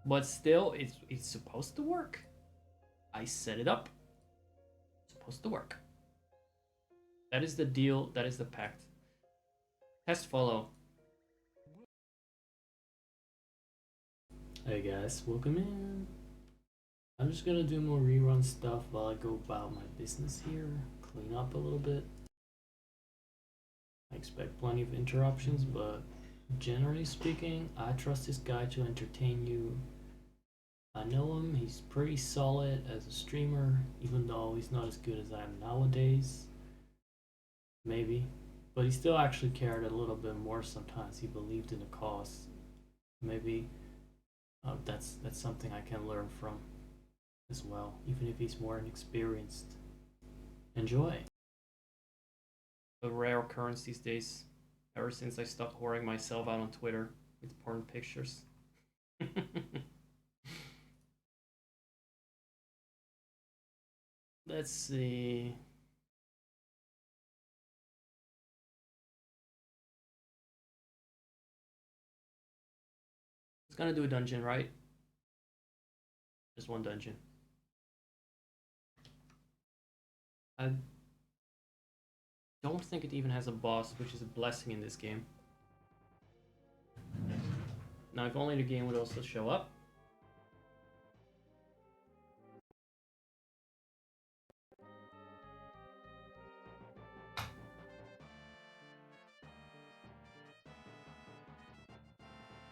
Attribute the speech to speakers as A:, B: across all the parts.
A: But still, it's supposed to work. I set it up. It's supposed to work. That is the deal. That is the pact. Test follow. Hey guys, welcome in. I'm just gonna do more rerun stuff while I go about my business here. Clean up a little bit. I expect plenty of interruptions, but generally speaking, I trust this guy to entertain you. I know him, he's pretty solid as a streamer, even though he's not as good as I am nowadays. Maybe. But he still actually cared a little bit more sometimes. He believed in the cause. Maybe that's something I can learn from as well, even if he's more inexperienced. Enjoy. A rare occurrence these days, ever since I stopped whoring myself out on Twitter with porn pictures. Let's see. It's gonna do a dungeon, right? Just one dungeon. I don't think it even has a boss, which is a blessing in this game. Now, if only the game would also show up.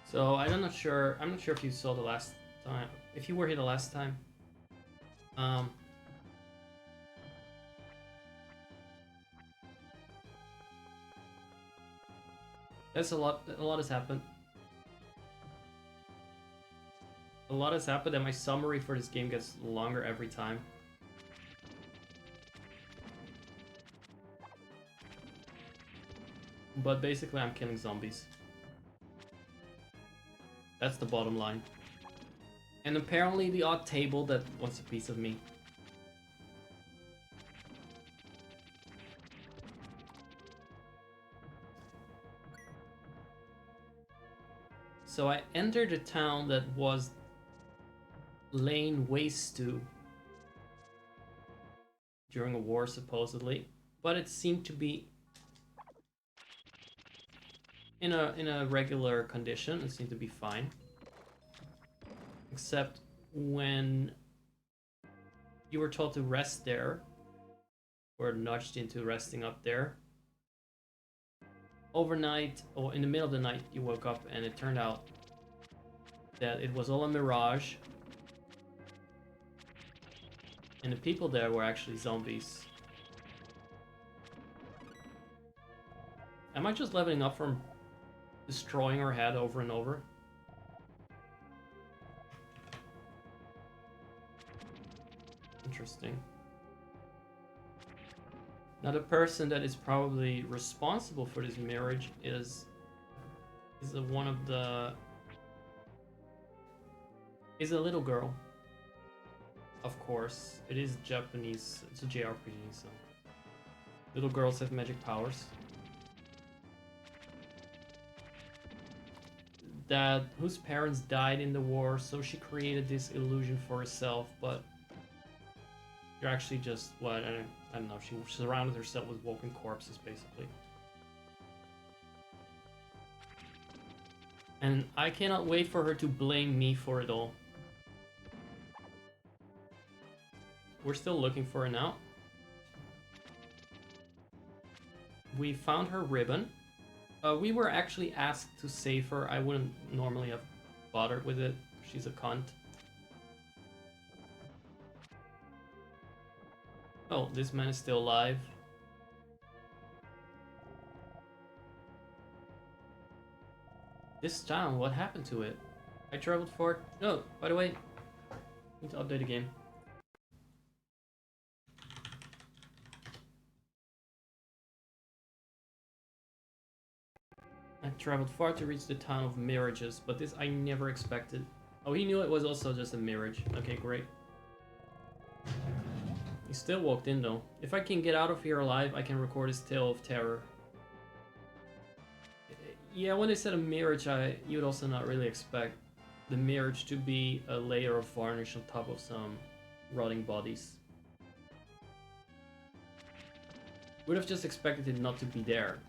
A: So I'm not sure if you saw the last time. If you were here the last time, that's a lot has happened. A lot has happened, and my summary for this game gets longer every time. But basically, I'm killing zombies. That's the bottom line. And apparently the odd table that wants a piece of me. So I entered a town that was laying waste to during a war, supposedly, but it seemed to be in a regular condition. It seemed to be fine, except when you were told to rest there, or nudged into resting up there. Overnight, or in the middle of the night, you woke up and it turned out that it was all a mirage, and the people there were actually zombies. Am I just leveling up from destroying her head over and over? Interesting. Now the person that is probably responsible for this marriage is a little girl. Of course, it is Japanese. It's a JRPG, so little girls have magic powers. Whose parents died in the war, so she created this illusion for herself, but you're actually just, what, I don't know, she surrounded herself with walking corpses, basically. And I cannot wait for her to blame me for it all. We're still looking for her now. We found her ribbon. We were actually asked to save her. I wouldn't normally have bothered with it. She's a cunt. Oh, this man is still alive. This town, what happened to it? I traveled for it. Oh, by the way, I need to update the game. I traveled far to reach the town of Mirages, but this I never expected. Oh, he knew it was also just a mirage. Okay, great. He still walked in though. If I can get out of here alive, I can record his tale of terror. Yeah, when they said a mirage, you'd also not really expect the mirage to be a layer of varnish on top of some rotting bodies. Would have just expected it not to be there.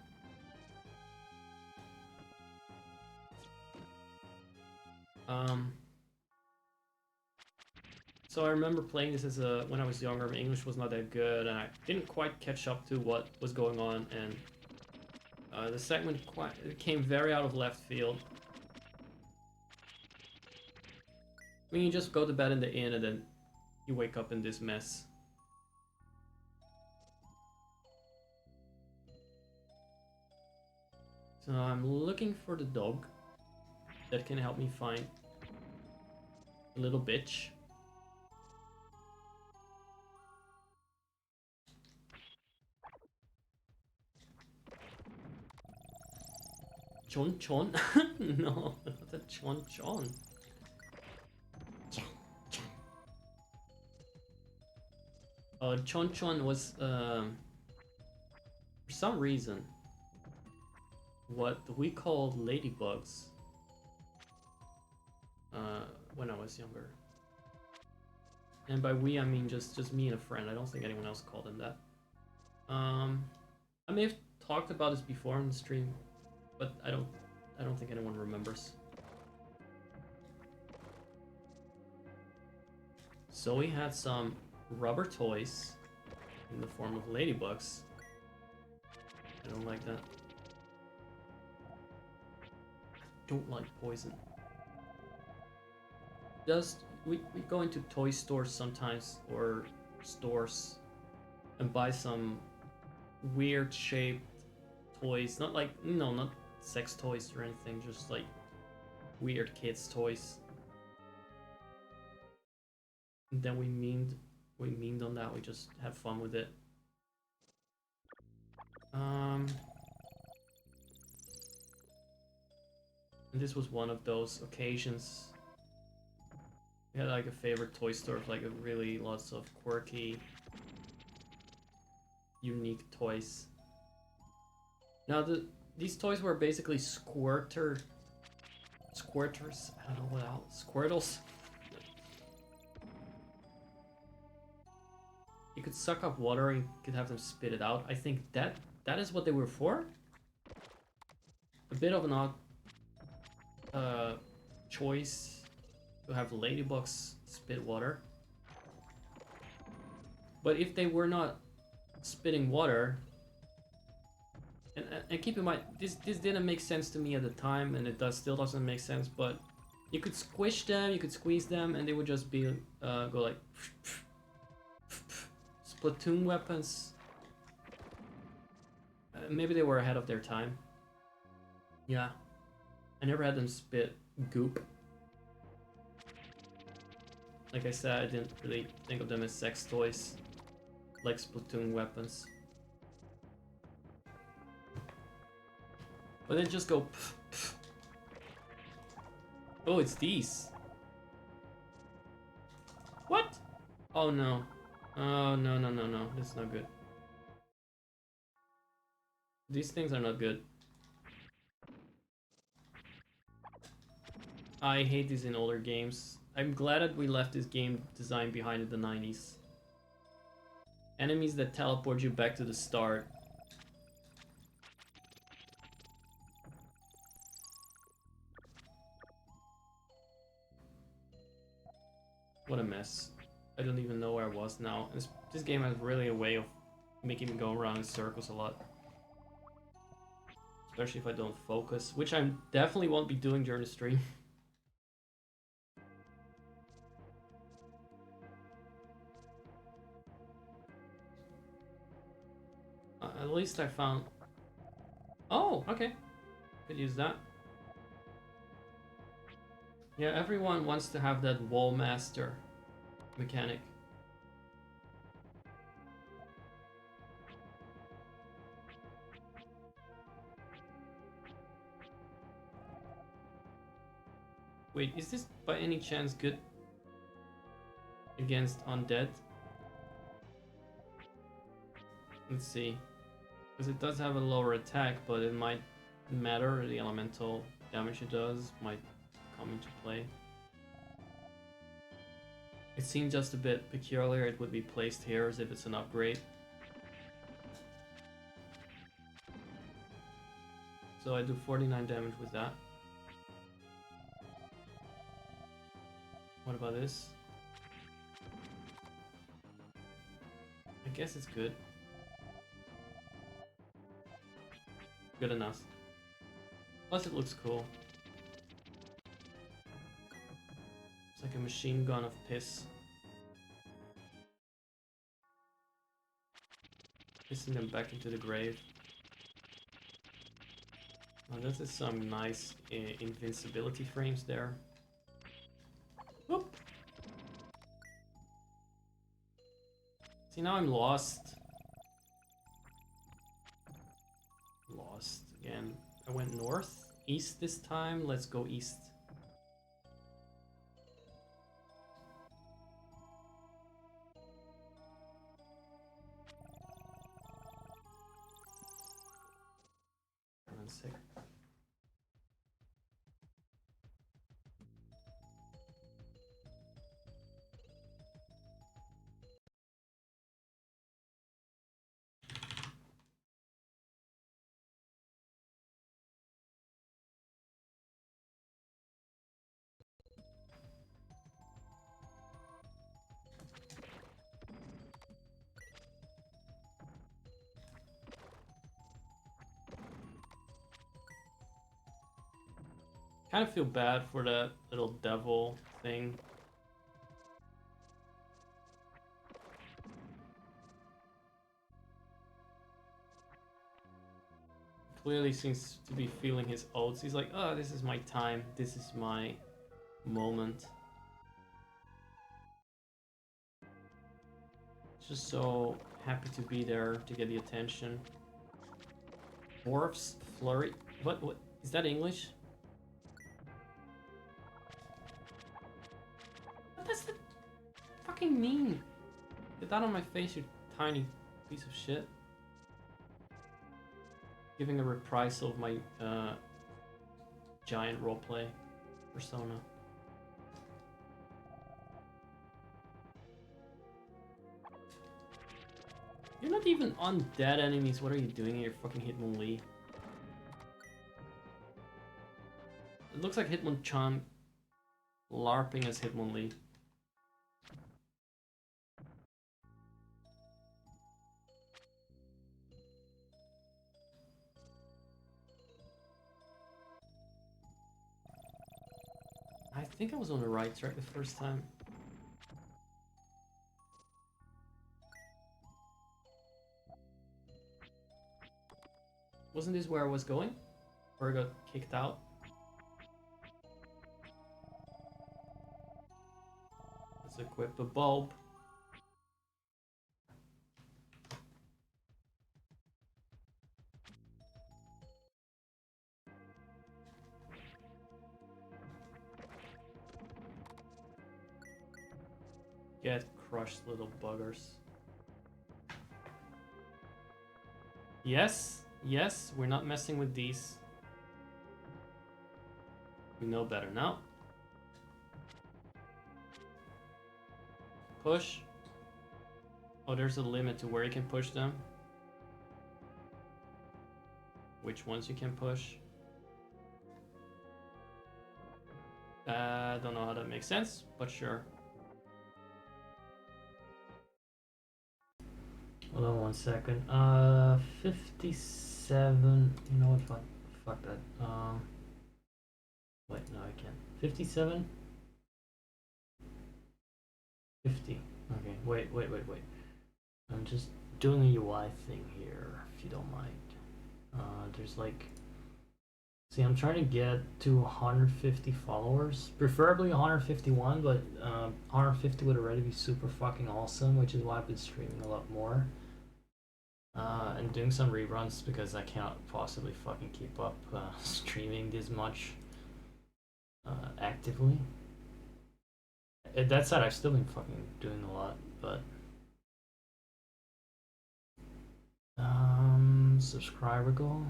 A: So I remember playing this as when I was younger. My English was not that good, and I didn't quite catch up to what was going on. And the segment came very out of left field. I mean, you just go to bed in the inn, and then you wake up in this mess. So I'm looking for the dog that can help me find a little bitch. Chon Chon? No, not a Chon Chon. Chon Chon was, for some reason, what we called ladybugs when I was younger. And by we, I mean just me and a friend. I don't think anyone else called them that. I may have talked about this before on the stream, but I don't think anyone remembers. So we had some rubber toys in the form of ladybugs. I don't like that. Don't like poison. Just we go into toy stores sometimes, or stores, and buy some weird shaped toys. Not like, no, not sex toys or anything, just like weird kids toys. And then we memed on that. We just had fun with it. And this was one of those occasions. We had like a favorite toy store with like really lots of quirky, unique toys. Now these toys were basically squirters. I don't know what else. Squirtles. You could suck up water and you could have them spit it out. I think that is what they were for. A bit of an odd choice to have ladybugs spit water. But if they were not spitting water, and keep in mind, this didn't make sense to me at the time, and it still doesn't make sense, but you could squish them, you could squeeze them, and they would just be go like Splatoon weapons. Maybe they were ahead of their time. Yeah. I never had them spit goop. Like I said, I didn't really think of them as sex toys, like Splatoon weapons. But they just go pff, pff. Oh, it's these. What? Oh no. Oh no. This is not good. These things are not good. I hate these in older games. I'm glad that we left this game design behind in the 90s. Enemies that teleport you back to the start. What a mess. I don't even know where I was now. This game has really a way of making me go around in circles a lot. Especially if I don't focus, which I definitely won't be doing during the stream. At least I found... Oh, okay. Could use that. Yeah, everyone wants to have that wall master mechanic. Wait, is this by any chance good against undead? Let's see. Because it does have a lower attack, but it might matter. The elemental damage it does might come into play. It seemed just a bit peculiar it would be placed here as if it's an upgrade. So I do 49 damage with that. What about this? I guess it's good. Good enough. Plus it looks cool. It's like a machine gun of piss. Pissing them back into the grave. Now this is some nice invincibility frames there. Whoop! See, now I'm lost. Lost again. I went north, east this time. Let's go east. One sec. Kind of feel bad for that little devil thing. Clearly seems to be feeling his oats. He's like, oh, this is my time. This is my moment. Just so happy to be there to get the attention. Dwarfs flurry. What is that English? What does that fucking mean? Get that on my face, you tiny piece of shit. Giving a reprisal of my giant roleplay persona. You're not even undead enemies. What are you doing here, fucking Hitmonlee? It looks like Hitmonchan LARPing as Hitmonlee. I think I was on the right track the first time. Wasn't this where I was going? Where I got kicked out? Let's equip a bulb. Get crushed, little buggers. Yes, yes, we're not messing with these. We know better now. Push. Oh, there's a limit to where you can push them. Which ones you can push. I don't know how that makes sense, but sure. Hold on 1 second. 57. You know what? Fuck that. Wait, no, I can't. 57. 50. Okay, wait. I'm just doing a UI thing here, if you don't mind. There's like. See, I'm trying to get to 150 followers, preferably 151, but 150 would already be super fucking awesome, which is why I've been streaming a lot more. And doing some reruns because I cannot possibly fucking keep up streaming this much actively. That said, I've still been fucking doing a lot, but subscriber goal.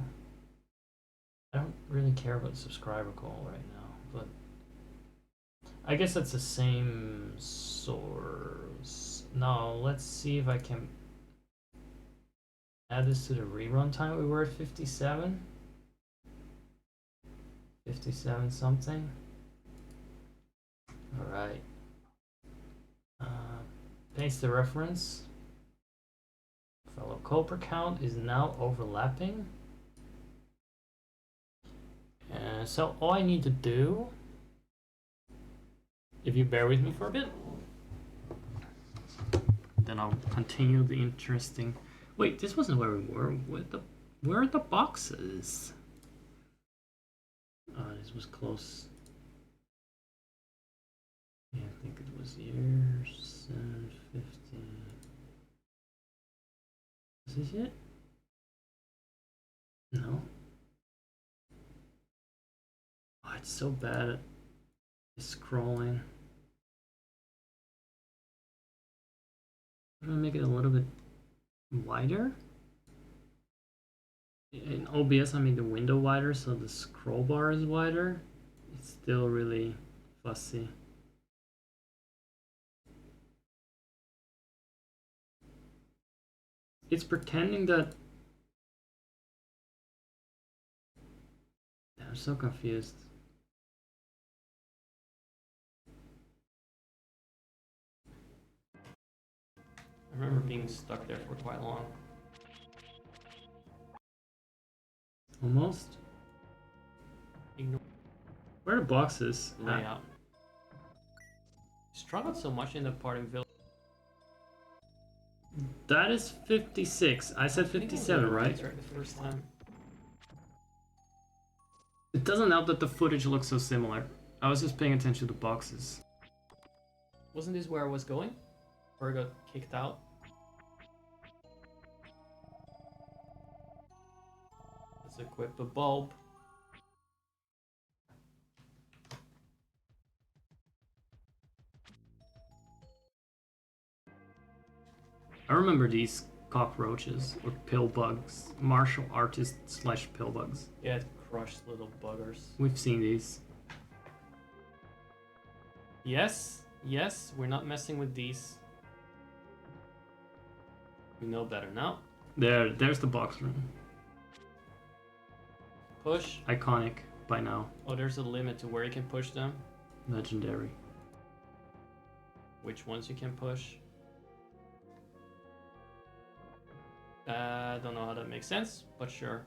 A: I don't really care about the subscriber goal right now, but I guess that's the same dinosaurs. Now let's see if I can add this to the rerun time. We were at 57. 57 something. Alright. Paste the reference. Fellow Cobra count is now overlapping. So all I need to do, if you bear with me for a bit, then I'll continue the interesting. Wait, this wasn't where we were. Where are the boxes? This was close. Yeah, I think it was year 750. Is this it? No. Oh, it's so bad at scrolling. I'm gonna make it a little bit wider. In OBS, I made the window wider so the scroll bar is wider. It's still really fussy. It's pretending that. I'm so confused. I remember being stuck there for quite long. Almost. Ignore. Where are the boxes? Layout. Struggled so much in the parting village. That is 56. I said 57, right? That's right, the first time. It doesn't help that the footage looks so similar. I was just paying attention to the boxes. Wasn't this where I was going? Where I got kicked out? Let's equip a bulb. I remember these cockroaches or pill bugs. Martial artist / pill bugs. Yeah, crushed little buggers. We've seen these. Yes, yes, we're not messing with these. We know better now. There's the box room. Push. Iconic by now. Oh, there's a limit to where you can push them. Legendary. Which ones you can push? Don't know how that makes sense, but sure.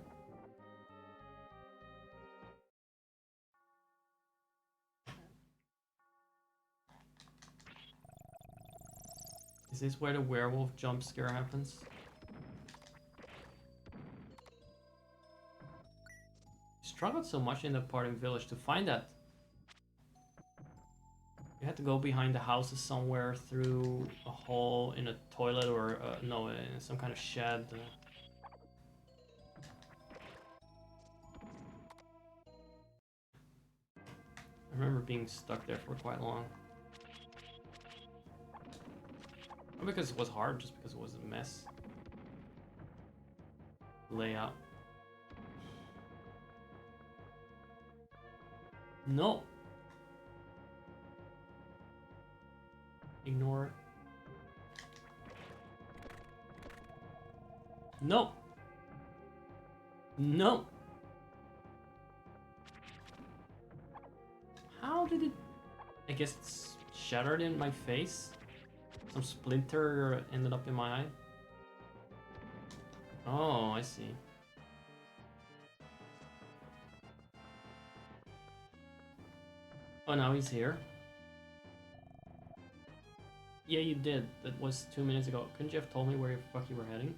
A: Is this where the werewolf jump scare happens? Struggled so much in the parting village to find that. You had to go behind the houses somewhere through a hole in a toilet or no, in some kind of shed. I remember being stuck there for quite long. Not because it was hard, just because it was a mess. Layout. No. Ignore it. No. No. How did it... I guess it's shattered in my face. Some splinter ended up in my eye. Oh, I see. Oh, now he's here. Yeah, you did. That was 2 minutes ago. Couldn't you have told me where the fuck you were heading?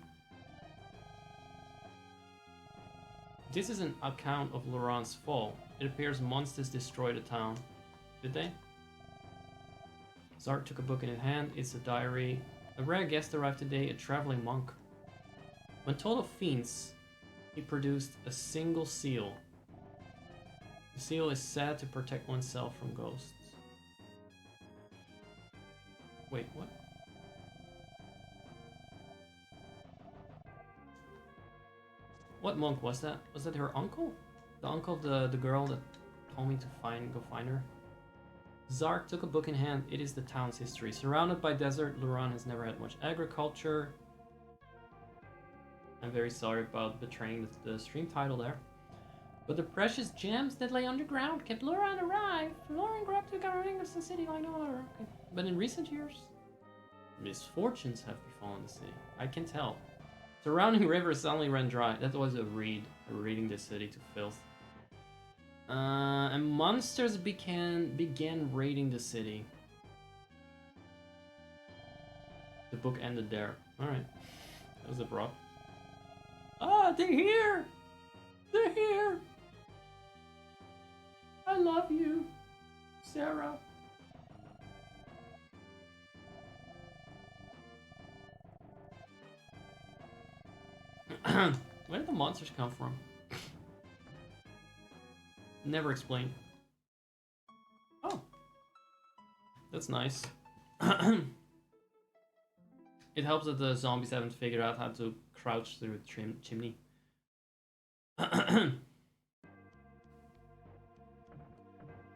A: This is an account of Laurent's fall. It appears monsters destroyed the town. Did they? Zart took a book in his hand. It's a diary. A rare guest arrived today, a traveling monk. When told of fiends, he produced a single seal. The seal is said to protect oneself from ghosts. Wait, what? What monk was that? Was that her uncle? The uncle of the girl that told me to go find her? Zark took a book in hand. It is the town's history. Surrounded by desert, Luran has never had much agriculture. I'm very sorry about betraying the stream title there. But the precious gems that lay underground kept Luran alive. Luran grew up to Terranigma city like no other. Okay. But in recent years, misfortunes have befallen the city. I can tell. Surrounding rivers suddenly ran dry. That was a reading the city to filth. And monsters began raiding the city. The book ended there. Alright. That was abrupt. Ah, they're here! They're here! I love you, Sarah. Where did the monsters come from? Never explained. Oh. That's nice. It helps that the zombies haven't figured out how to crouch through the chimney.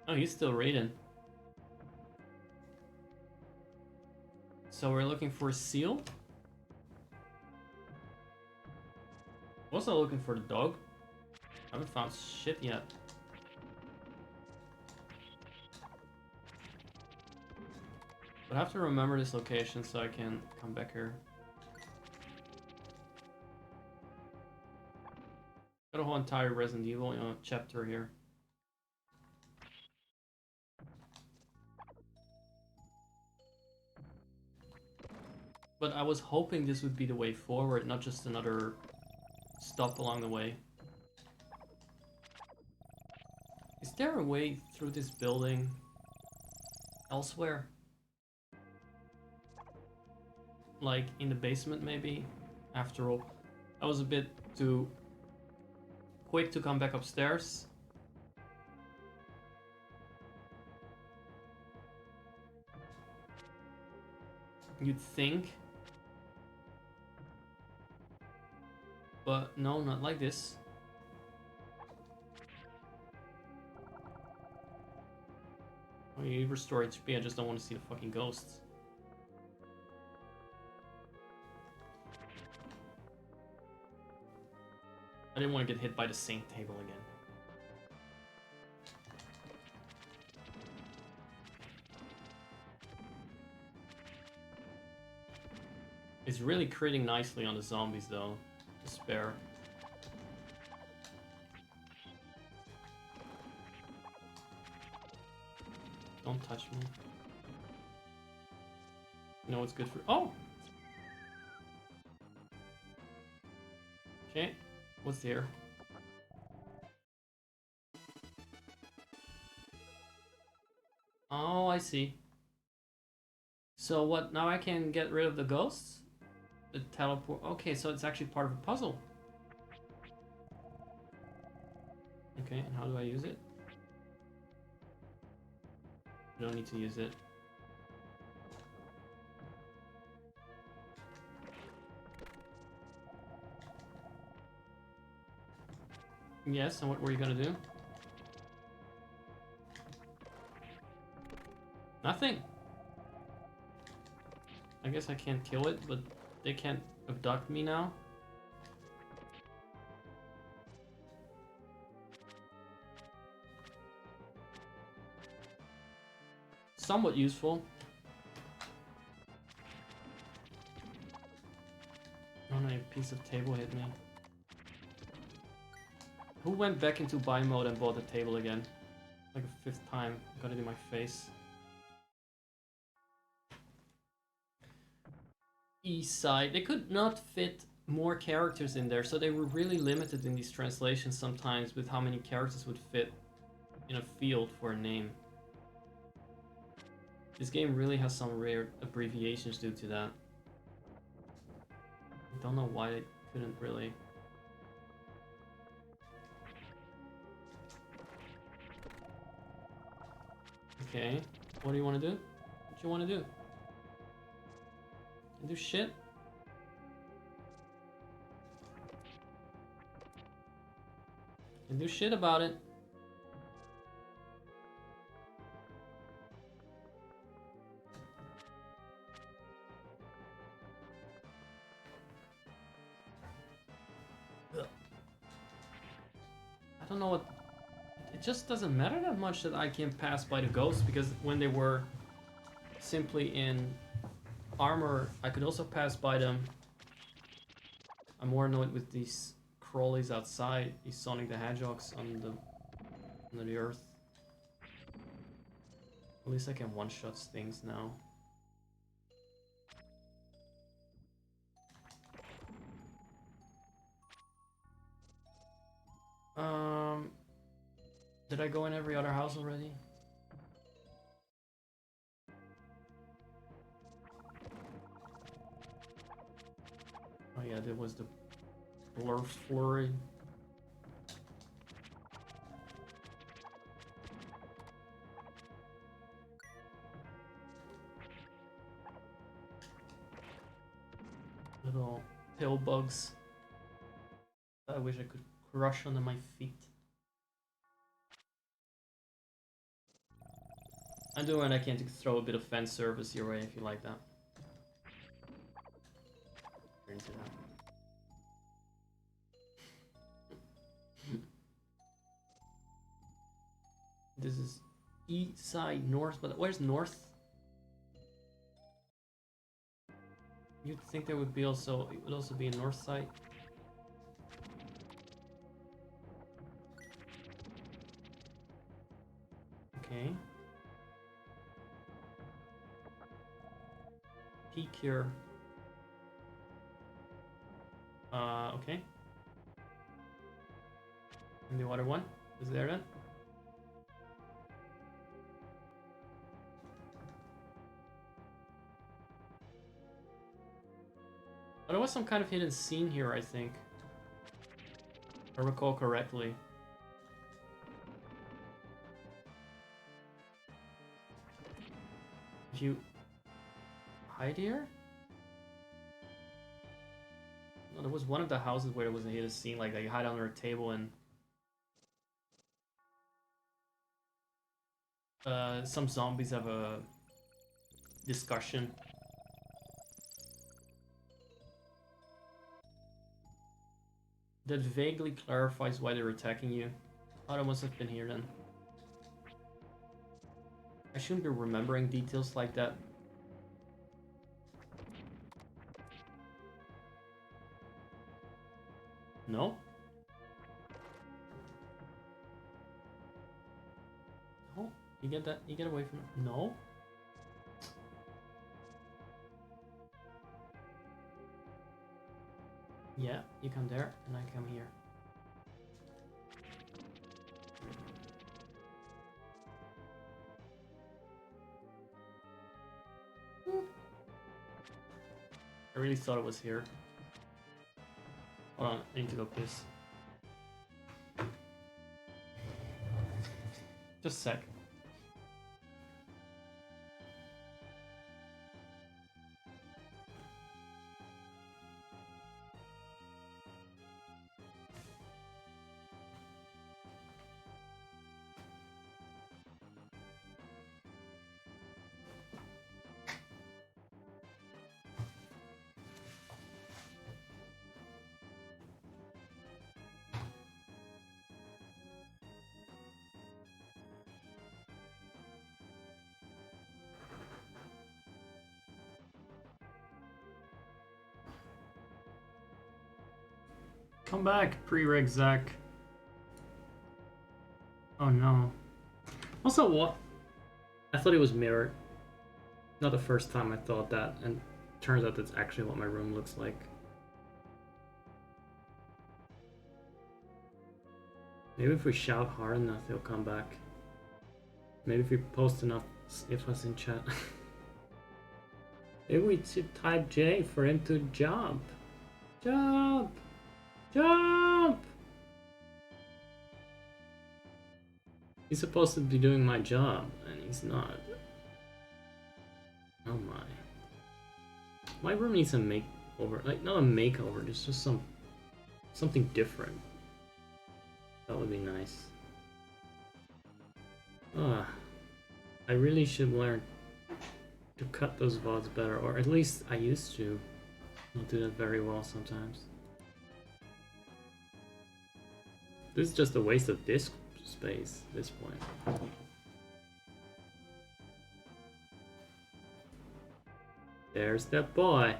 A: Oh, he's still reading. So we're looking for a seal. Also looking for the dog. Haven't found shit yet. But I have to remember this location so I can come back here. Got a whole entire Resident Evil, chapter here. But I was hoping this would be the way forward, not just another stop along the way. Is there a way through this building elsewhere? Like in the basement maybe? After all, I was a bit too quick to come back upstairs. You'd think. But no, not like this. Oh, you restore HP, I just don't want to see the fucking ghosts. I didn't want to get hit by the same table again. It's really critting nicely on the zombies though. Despair. Don't touch me. You know what's good for— oh! Okay, what's here? Oh, I see. So what, now I can get rid of the ghosts? The teleport— okay, so it's actually part of a puzzle. Okay, and how do I use it? I don't need to use it. Yes, and what were you gonna do? Nothing. I guess I can't kill it, but they can't abduct me now. Somewhat useful. Oh no, a piece of table hit me. Who went back into buy mode and bought the table again? Like a 5th time. Got it in my face. East side. They could not fit more characters in there, so they were really limited in these translations sometimes with how many characters would fit in a field for a name. This game really has some rare abbreviations due to that. I don't know why they couldn't really. Okay, what do you want to do? What do you want to do? Do shit? And do shit about it. I don't know what... It just doesn't matter that much that I can pass by the ghosts, because when they were simply in armor, I could also pass by them. I'm more annoyed with these crawlies outside, these Sonic the Hedgehogs under the earth. At least I can one-shot things now. Did I go in every other house already? Oh yeah, there was the blur flurry. Little pill bugs. I wish I could crush under my feet. I'm doing what I can to throw a bit of fan service your way if you like that. You're into that. This is east side north, but where's north? You'd think there would be also, it would also be a north side. Okay. Peak here. Okay. And the other one is there then? Oh, there was some kind of hidden scene here, I think. If I recall correctly. If you hide here? No, there was one of the houses where there was a hidden scene, like you hide under a table and some zombies have a discussion. That vaguely clarifies why they're attacking you. Oh, that must have been here then. I shouldn't be remembering details like that. No? No? You get that? You get away from it? No? Yeah, you come there, and I come here. I really thought it was here. Hold on, I need to go piss. Just a sec. Come back, pre-reg Zach. Oh no. Also, what? I thought it was mirrored. Not the first time I thought that, and turns out that's actually what my room looks like. Maybe if we shout hard enough, they'll come back. Maybe if we post enough if-us in chat. Maybe we should type J for him to jump. Jump! Jump! He's supposed to be doing my job, and he's not. Oh my. My room needs a makeover. Like, not a makeover, it's just something different. That would be nice. I really should learn to cut those VODs better, or at least I used to. I'll do that very well sometimes. This is just a waste of disk space at this point. There's that boy.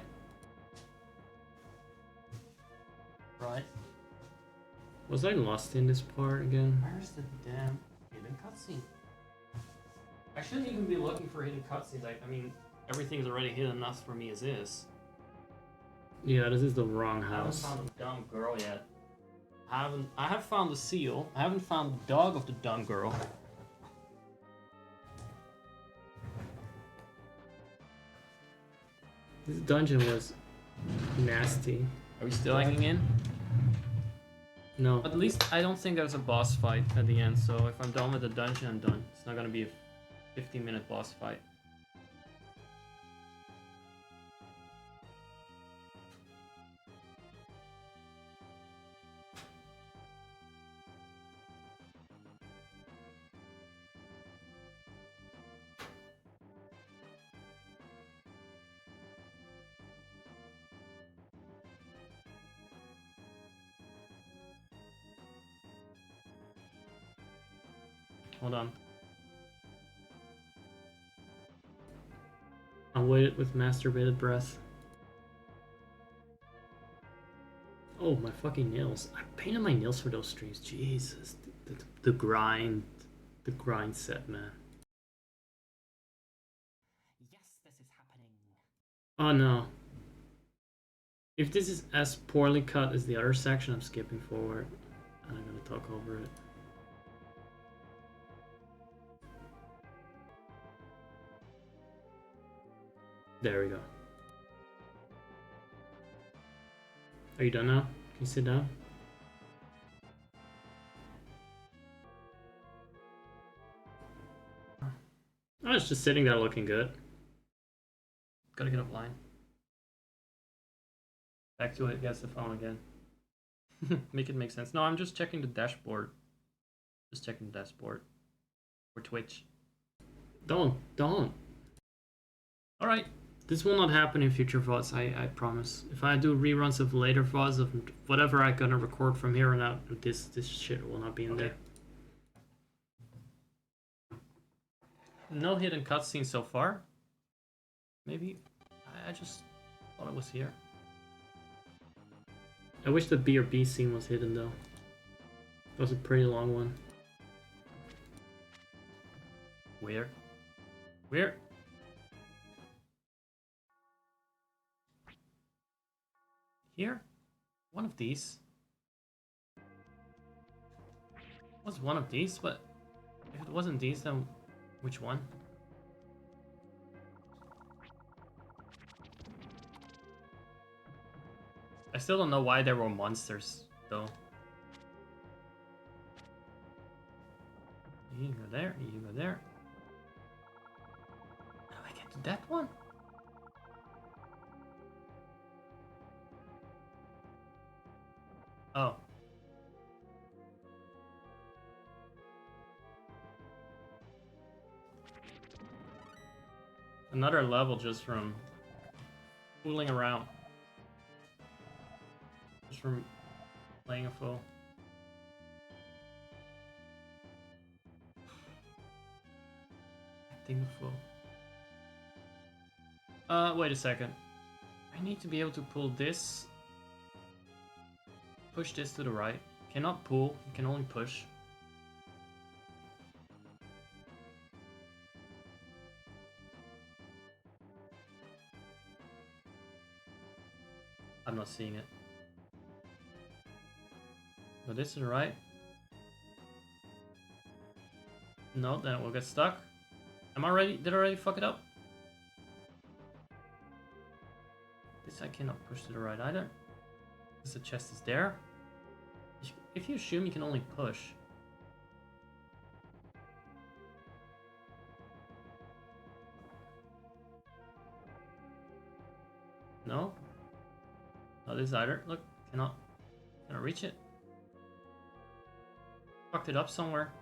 A: Right. Was I lost in this part again? Where's the damn hidden cutscene? I shouldn't even be looking for hidden cutscenes. I mean, everything's already hidden enough for me as is. Yeah, this is the wrong house. I haven't found the dumb girl yet. I have found the seal. I haven't found the dog of the dumb girl. This dungeon was nasty. Are we still hanging in? No. At least I don't think there's a boss fight at the end, so if I'm done with the dungeon, I'm done. It's not gonna be a 15-minute boss fight. Hold on. I'll wait it with masturbated breath. Oh, my fucking nails. I painted my nails for those streams. Jesus. The grind. The grind set, man.
B: Yes, this is happening.
A: Oh no. If this is as poorly cut as the other section, I'm skipping forward. And I'm gonna talk over it. There we go. Are you done now? Can you sit down? Oh, it's just sitting there looking good. Gotta get offline. Back to it, yes, the phone again. Make it make sense. No, I'm just checking the dashboard. Just checking the dashboard. For Twitch. Don't. Alright. This will not happen in future VODs, I promise. If I do reruns of later VODs of whatever I'm gonna record from here on out, this shit will not be in there. No hidden cutscenes so far. Maybe I just thought it was here. I wish the B or B scene was hidden though. That was a pretty long one. Where? Here? One of these? Was one of these? But if it wasn't these, then which one? I still don't know why there were monsters, though. You go there, you go there. How do I get to that one? Oh. Another level just from fooling around. Just from playing a fool. Acting a fool. Wait a second. I need to be able to pull this. Push this to the right. Cannot pull, you can only push. I'm not seeing it. Go this to the right. No, then it will get stuck. Am I ready? Did I already fuck it up? This I cannot push to the right either. Because the chest is there. If you assume you can only push. No? Not this either. Look, cannot reach it. Fucked it up somewhere.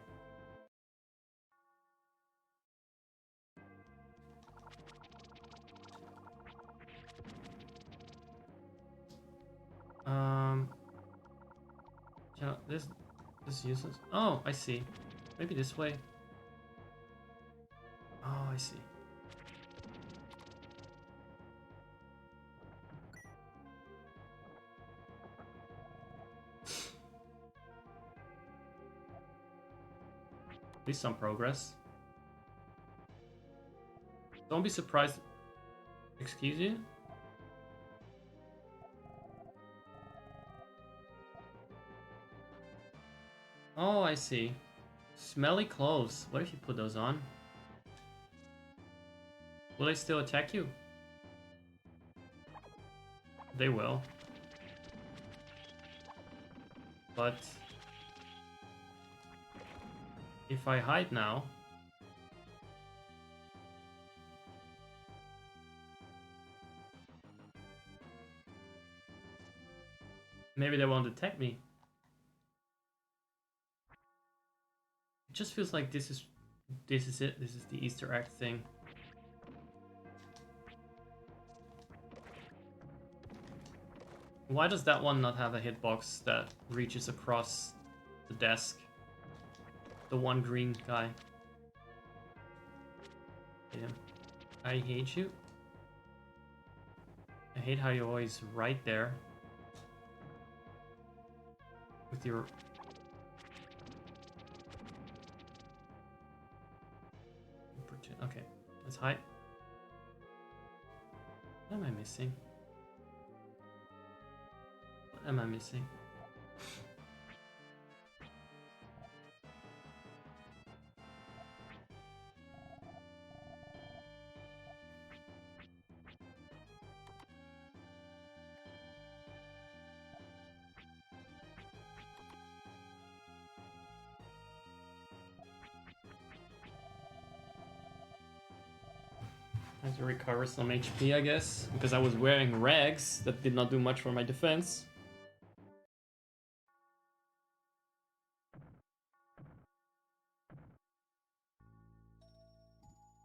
A: This This is useless. Oh, I see. Maybe this way. Oh, I see. At least some progress. Don't be surprised. Excuse you? Oh, I see. Smelly clothes. What if you put those on? Will they still attack you? They will. But if I hide now, maybe they won't attack me. It just feels like this is it. This is the Easter egg thing. Why does that one not have a hitbox that reaches across the desk? The one green guy. Hate him. I hate you. I hate how you're always right there. With your... Okay, let's hide. What am I missing? What am I missing? I have to recover some HP, I guess, because I was wearing rags that did not do much for my defense.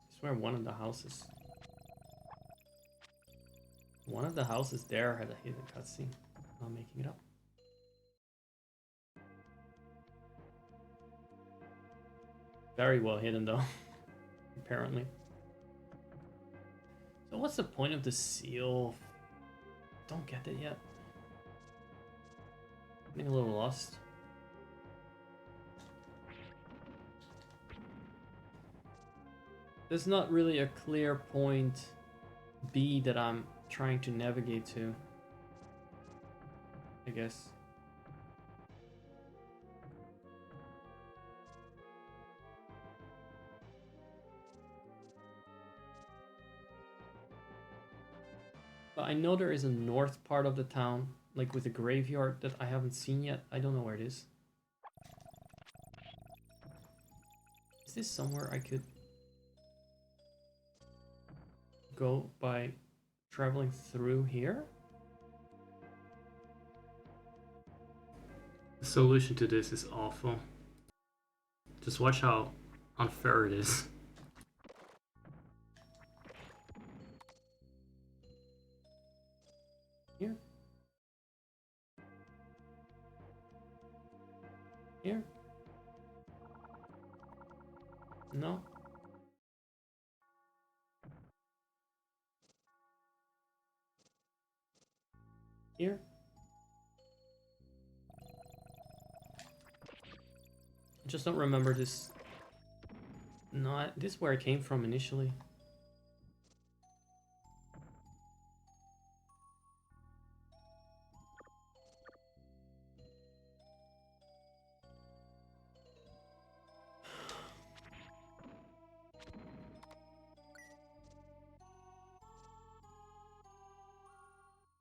A: I swear one of the houses. One of the houses there had a hidden cutscene. I'm making it up. Very well hidden though, apparently. So what's the point of the seal? Don't get it yet. Getting a little lost. There's not really a clear point B that I'm trying to navigate to, I guess. But I know there is a north part of the town, like with a graveyard that I haven't seen yet. I don't know where it is. Is this somewhere I could go by traveling through here? The solution to this is awful. Just watch how unfair it is. Here. Here. No. Here. I just don't remember this. No, this is where I came from initially.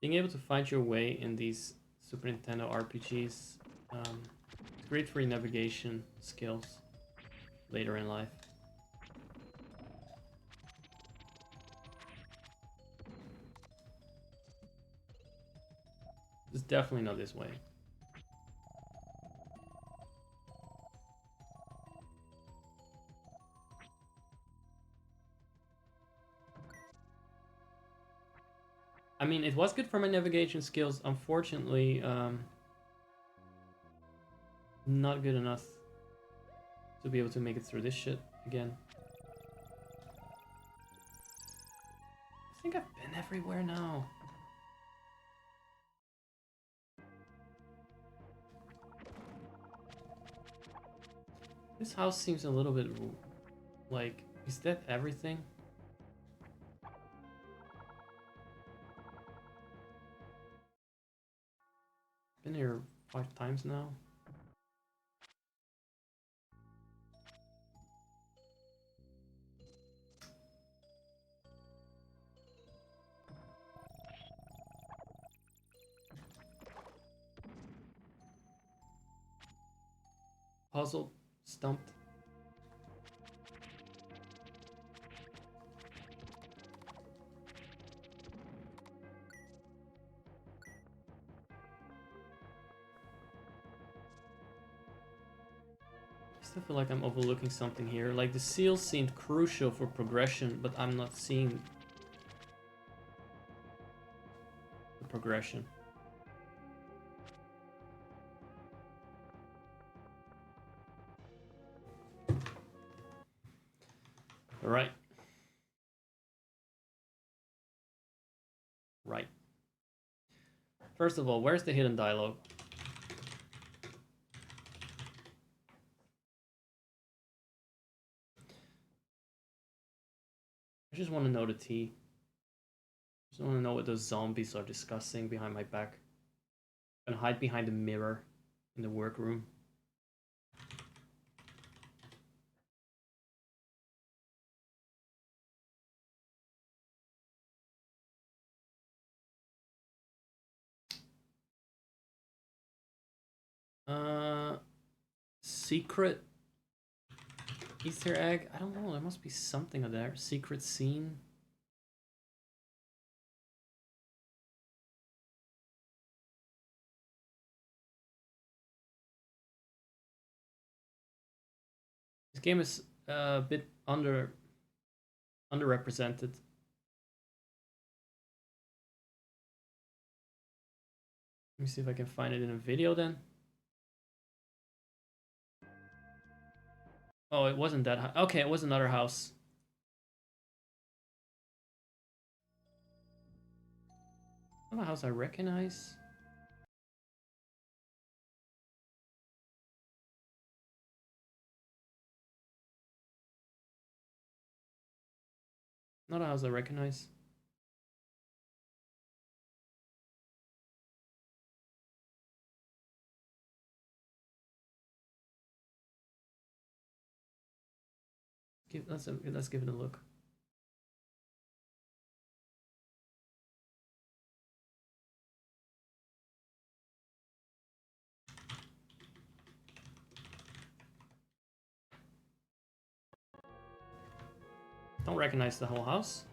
A: Being able to find your way in these Super Nintendo RPGs is great for your navigation skills later in life. It's definitely not this way. I mean, it was good for my navigation skills. Unfortunately, not good enough to be able to make it through this shit again. I think I've been everywhere now. This house seems a little bit like, is that everything? Been here 5 times now. Puzzled, stumped. I still feel like I'm overlooking something here. Like the seals seemed crucial for progression, but I'm not seeing the progression. Alright. Right. First of all, where's the hidden dialogue? I just want to know the tea. I just want to know what those zombies are discussing behind my back. I'm gonna hide behind the mirror in the workroom. Secret Easter egg? I don't know, there must be something in there. Secret scene? This game is a bit underrepresented. Let me see if I can find it in a video then. Oh, it wasn't that. Okay, it was another house. Not a house I recognize. Not a house I recognize. Let's give it a look. Don't recognize the whole house.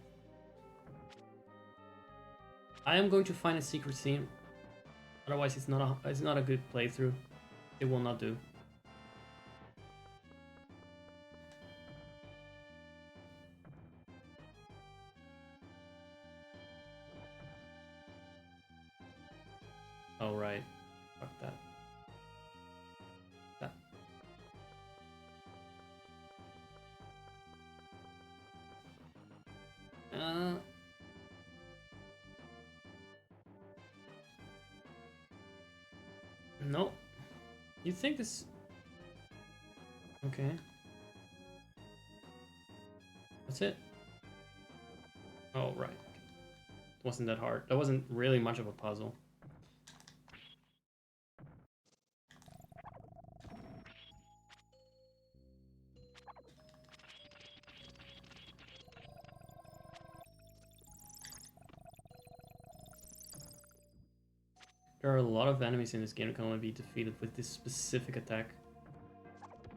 A: I am going to find a secret scene. Otherwise, it's not a good playthrough. It will not do. Oh right, fuck that. That. No. You think this... Okay. That's it. Oh, right. It wasn't that hard. That wasn't really much of a puzzle. There are a lot of enemies in this game that can only be defeated with this specific attack.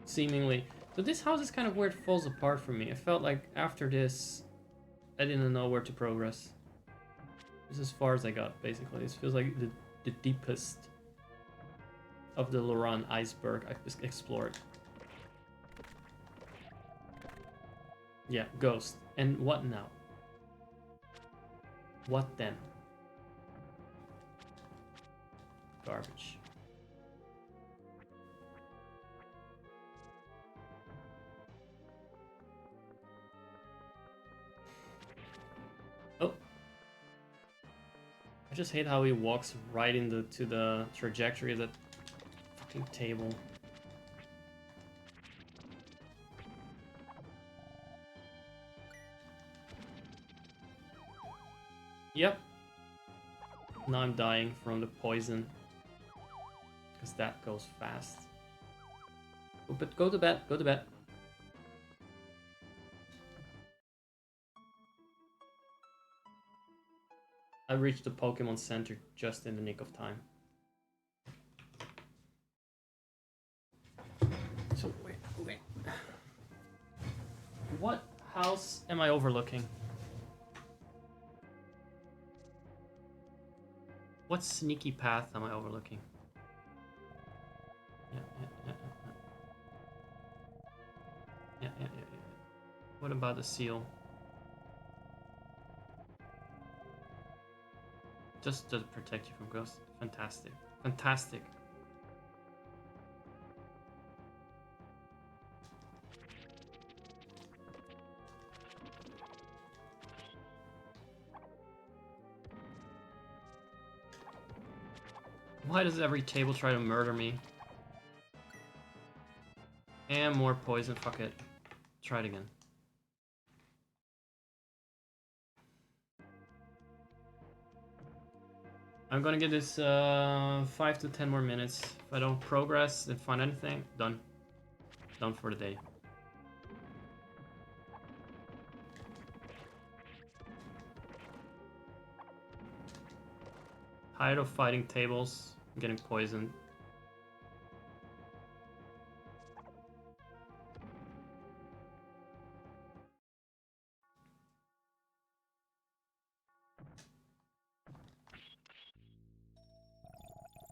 A: Seemingly. So this house is kind of where it falls apart for me. I felt like after this, I didn't know where to progress. This is as far as I got, basically. This feels like the deepest of the Loran iceberg I've explored. Yeah, ghost. And what now? What then? Garbage. just hate how he walks right into the trajectory of that fucking table. Yep. Now I'm dying from the poison. Because that goes fast. Oh, but go to bed, go to bed. I reached the Pokemon Center just in the nick of time. So, wait. What house am I overlooking? What sneaky path am I overlooking? Yeah. What about the seal? Just to protect you from ghosts. Fantastic. Fantastic. Why does every table try to murder me? And more poison, fuck it. Try it again. I'm gonna give this 5 to 10 more minutes. If I don't progress and find anything, done. Done for the day. Tired of fighting tables, getting poisoned.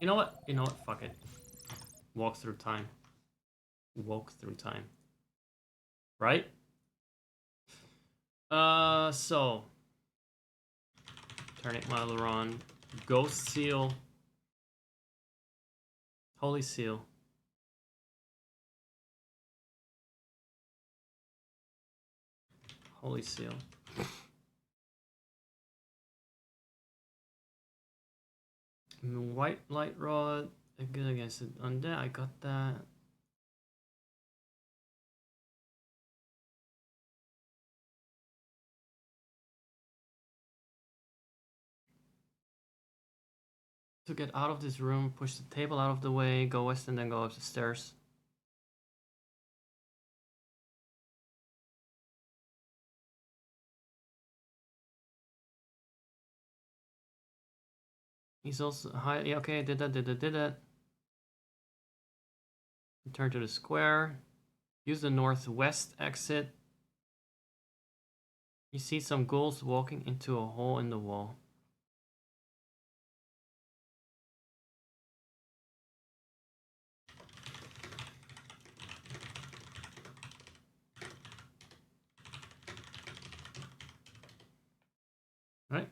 A: You know what? Fuck it. Walk through time. Walk through time. Right? So. Terranigma, Laron. Ghost Seal. Holy Seal. Holy Seal. White Light Rod. Good against it. Undead, I got that. To get out of this room, push the table out of the way, go west and then go up the stairs. He's also high. Yeah, okay, did that. Return to the square. Use the northwest exit. You see some ghouls walking into a hole in the wall. Right?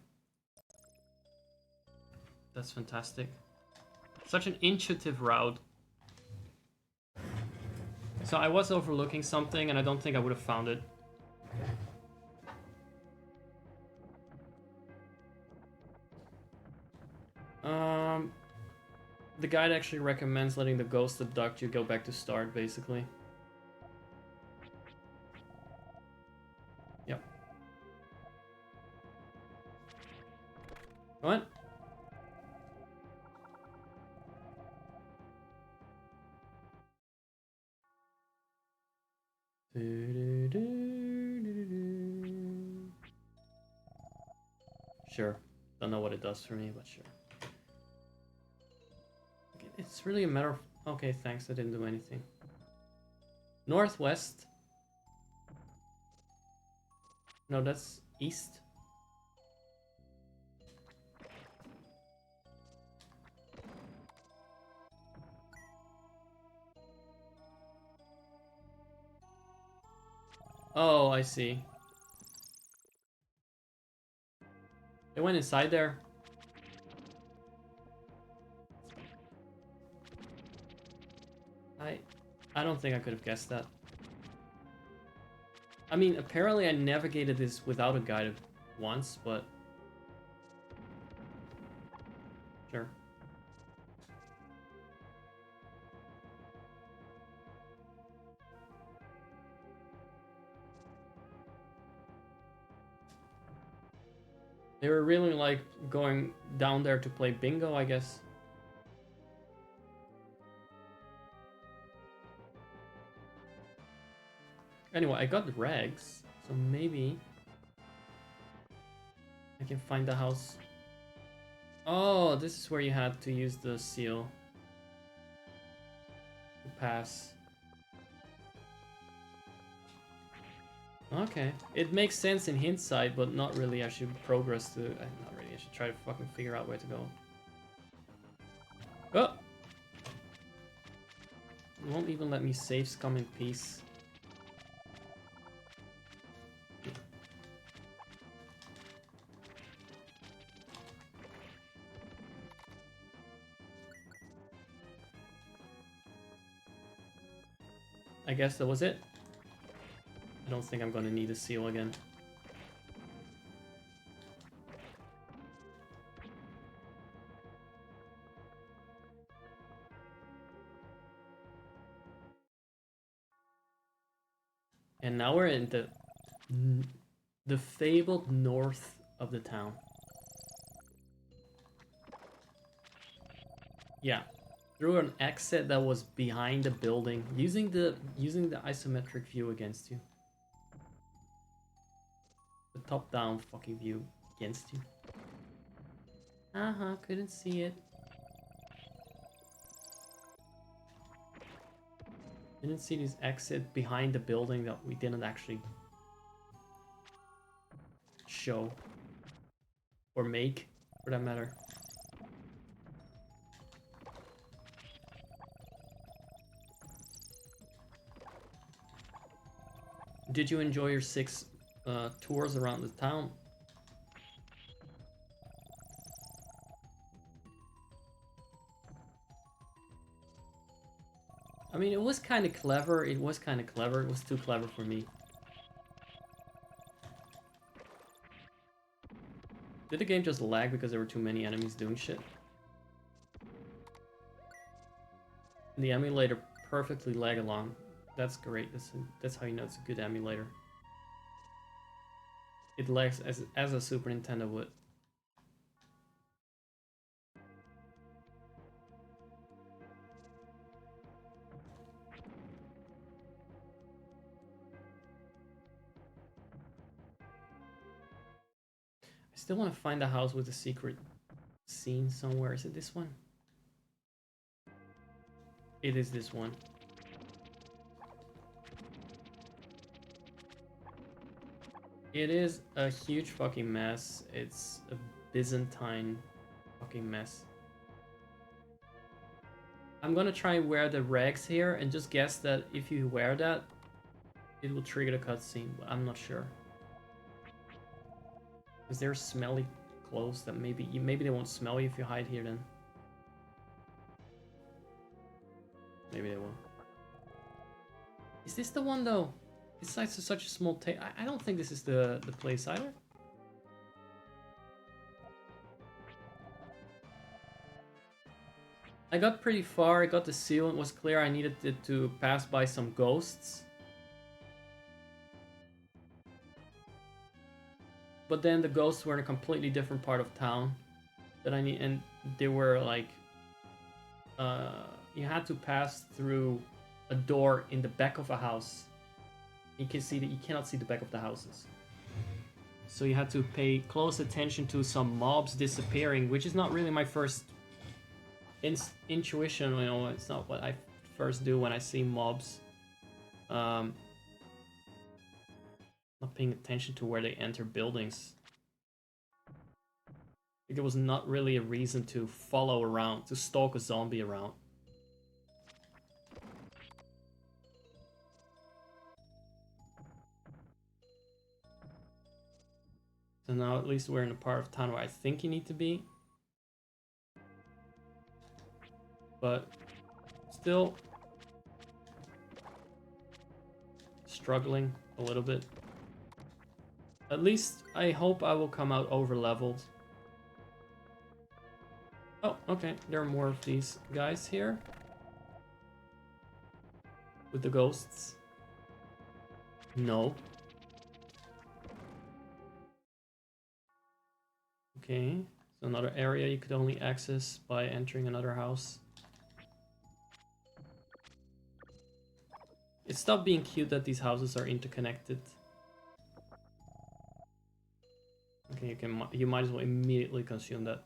A: That's fantastic. Such an intuitive route. So I was overlooking something and I don't think I would have found it. The guide actually recommends letting the ghost abduct you, go back to start, basically. Yep. What? Sure. Don't know what it does for me, but sure. It's really a matter of... Okay, thanks, I didn't do anything. Northwest. No, that's east. Oh, I see. It went inside there. I don't think I could have guessed that. I mean, apparently I navigated this without a guide once, but... Sure. They were really like going down there to play bingo, I guess. Anyway, I got the rags, so maybe I can find the house. Oh, this is where you had to use the seal to pass. Okay, it makes sense in hindsight, but not really. I should progress to. Not really. I should try to fucking figure out where to go. Oh! It won't even let me save scum in peace. I guess that was it. I don't think I'm gonna need a seal again. And now we're in the fabled north of the town. Yeah, through an exit that was behind the building, using the isometric view against you. The top-down fucking view against you. Couldn't see it. Didn't see this exit behind the building that we didn't actually show. Or make, for that matter. Did you enjoy your 6 tours around the town? I mean, it was kind of clever. It was kind of clever. It was too clever for me. Did the game just lag because there were too many enemies doing shit? The emulator perfectly lag along. That's great. That's how you know it's a good emulator. It lags as a Super Nintendo would. I still want to find a house with a secret scene somewhere. Is it this one? It is this one. It is a huge fucking mess. It's a Byzantine fucking mess. I'm gonna try and wear the rags here and just guess that if you wear that, it will trigger the cutscene, but I'm not sure. Is there smelly clothes that maybe they won't smell you if you hide here then? Maybe they will. Is this the one though? It's like such a small tape. I don't think this is the place either. I got pretty far. I got the seal. It was clear I needed it to pass by some ghosts. But then the ghosts were in a completely different part of town that I need, and they were like, you had to pass through a door in the back of a house. You can see that you cannot see the back of the houses. So you had to pay close attention to some mobs disappearing, which is not really my first intuition. You know, it's not what I first do when I see mobs. Not paying attention to where they enter buildings. Like, there was not really a reason to follow around, to stalk a zombie around. So now at least we're in a part of town where I think you need to be. But still struggling a little bit. At least I hope I will come out over leveled. Oh, okay. There are more of these guys here. With the ghosts. No. Okay. So another area you could only access by entering another house. It stopped being cute that these houses are interconnected. Okay, you might as well immediately consume that.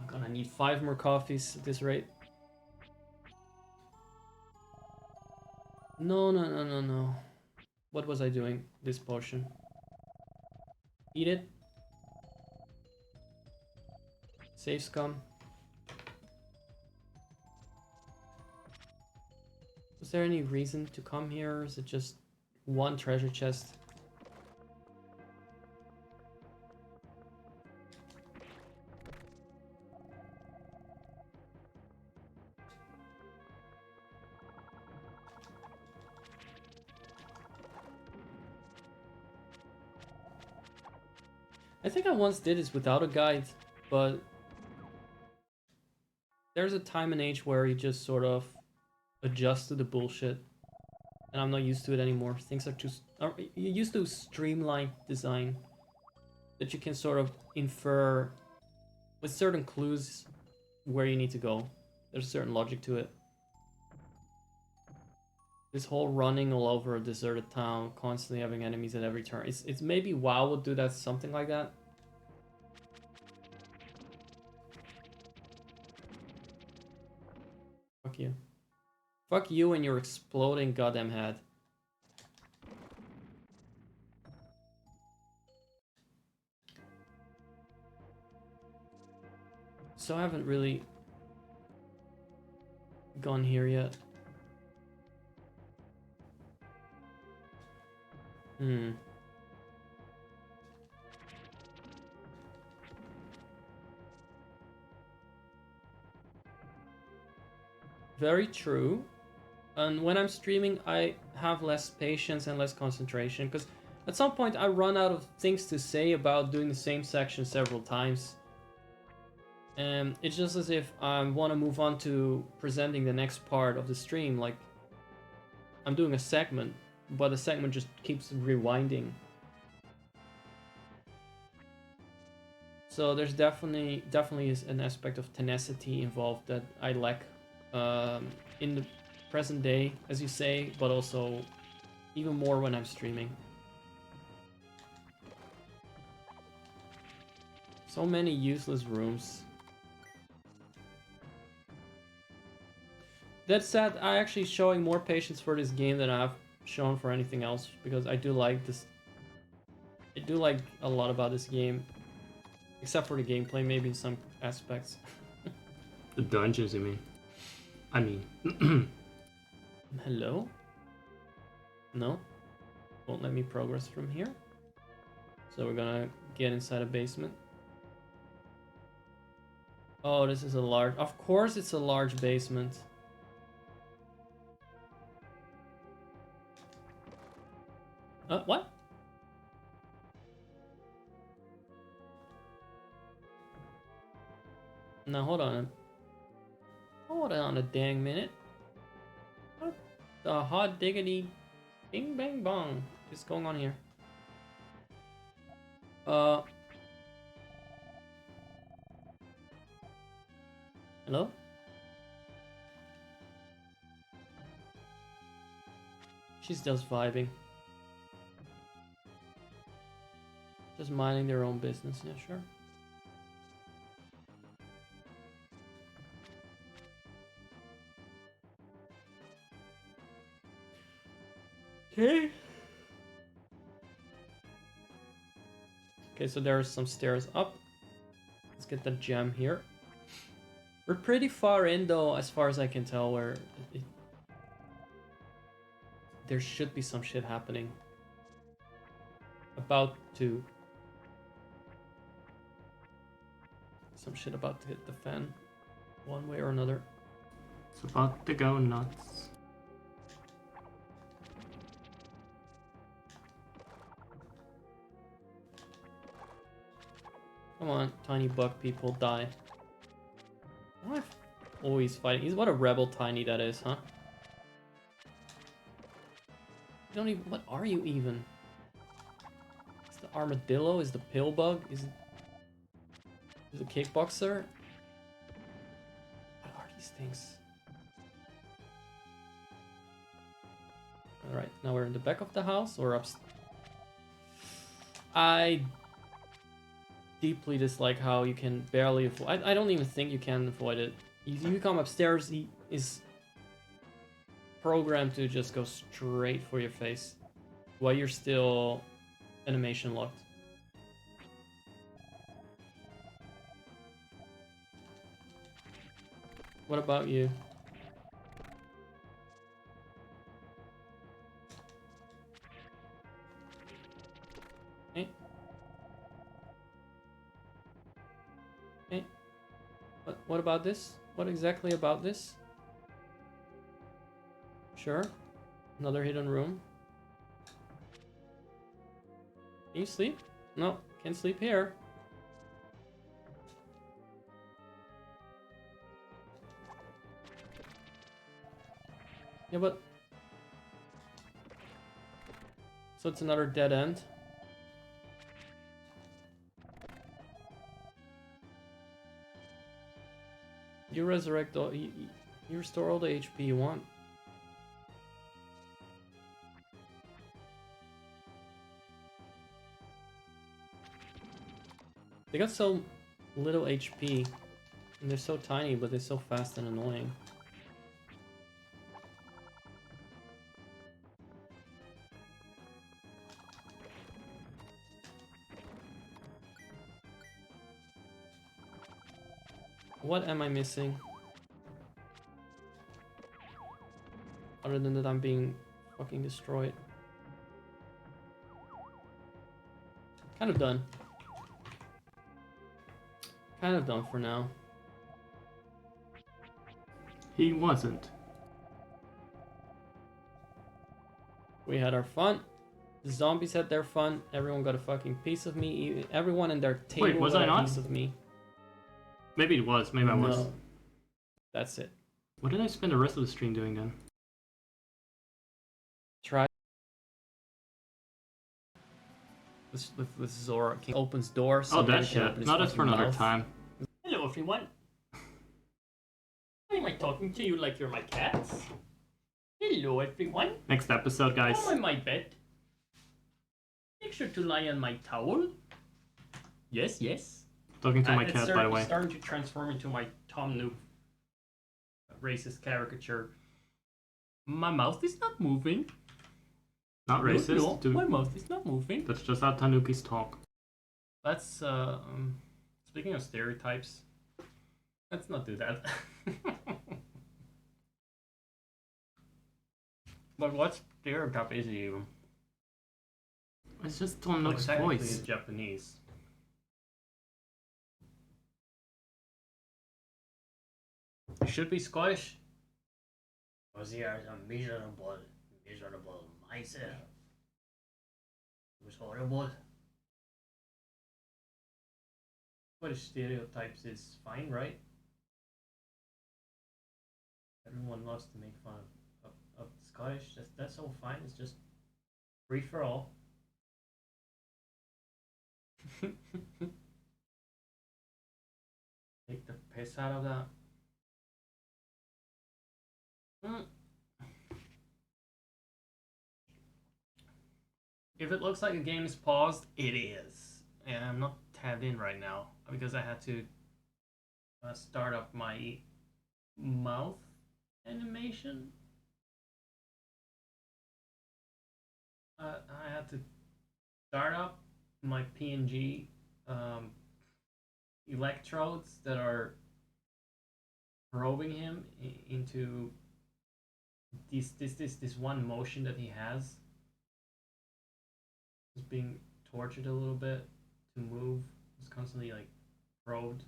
A: I'm gonna need 5 more coffees at this rate. No, no, no, no, no. What was I doing? This potion. Eat it. Save scum. Was there any reason to come here, or is it just one treasure chest? I think I once did this without a guide, but there's a time and age where you just sort of adjust to the bullshit, and I'm not used to it anymore. Things are too... You're used to streamlined design that you can sort of infer with certain clues where you need to go. There's a certain logic to it. This whole running all over a deserted town, constantly having enemies at every turn. It's maybe WoW would do that, something like that. Fuck you. Fuck you and your exploding goddamn head. So I haven't really gone here yet. Very true. And when I'm streaming, I have less patience and less concentration, because at some point I run out of things to say about doing the same section several times. And it's just as if I want to move on to presenting the next part of the stream, like I'm doing a segment, but the segment just keeps rewinding. So there's definitely is an aspect of tenacity involved that I lack in the present day, as you say, but also even more when I'm streaming. So many useless rooms. That said, I actually showing more patience for this game than I've shown for anything else, because I do like this. I do like a lot about this game, except for the gameplay, maybe in some aspects.
C: The dungeons, you mean? I mean.
A: Hello? No? Won't let me progress from here. So we're gonna get inside a basement. Oh, this is a large... Of course it's a large basement. What? Now hold on. Hold on a dang minute. What the hot diggity bing bang bong is going on here? Hello? She's just vibing. Just minding their own business, yeah, sure. Okay. Okay, so there's some stairs up. Let's get the gem here. We're pretty far in though, as far as I can tell, where there should be some shit happening. About to. Some shit about to hit the fan, one way or another.
C: It's about to go nuts.
D: Come on, tiny bug people, die. Why am I always fighting? What a rebel tiny that is, huh? You don't even. What are you even? Is the armadillo? Is the pill bug? Is the kickboxer? What are these things? Alright, now we're in the back of the house or up. I deeply dislike how you can barely avoid. I don't even think you can avoid it. You come upstairs, he is programmed to just go straight for your face while you're still animation locked. What about you? Hey. Hey. What about this? What exactly about this? Sure. Another hidden room. Can you sleep? No, can't sleep here. Yeah, but... So it's another dead end. You resurrect all... You restore all the HP you want. They got so little HP, and they're so tiny, but they're so fast and annoying. What am I missing? Other than that I'm being fucking destroyed. Kind of done. Kind of done for now.
C: He wasn't.
D: We had our fun. The zombies had their fun. Everyone got a fucking piece of me. Everyone in their table
C: Wait, was
D: got
C: I
D: a
C: not?
D: piece of me.
C: Maybe it was. Maybe I was.
D: No. That's it.
C: What did I spend the rest of the stream doing then?
D: Try. With Zora. King opens doors.
C: Oh,
D: so
C: that
D: he can open
C: shit.
D: his
C: No, that's for
D: fucking
C: another
D: mouth.
C: time.
A: Hello, everyone. Why am I talking to you like you're my cats? Hello, everyone.
C: Next episode, guys.
A: Come on my bed. Make sure to lie on my towel. Yes, yes.
C: Talking to my
A: It's
C: cat, by the way.
A: starting to transform into my Tom Nook racist caricature. My mouth is not moving.
C: Not racist.
A: No,
C: Dude.
A: my mouth is not moving.
C: That's just how Tanukis talk.
A: Let's, speaking of stereotypes, let's not do that. But what stereotype is it even?
C: It's just Tanuk's
A: Technically
C: voice.
A: it's Japanese. It should be Scottish. Was he a miserable myself? It was horrible. Scottish stereotypes is fine, right? Everyone loves to make fun of Scottish. That's all fine. It's just free for all. Take the piss out of that. If it looks like a game is paused, it is. And I'm not tabbed in right now because I had to start up my mouth animation. I had to start up my PNG electrodes that are probing him into this one motion that he has. He's being tortured a little bit to move. He's constantly like probed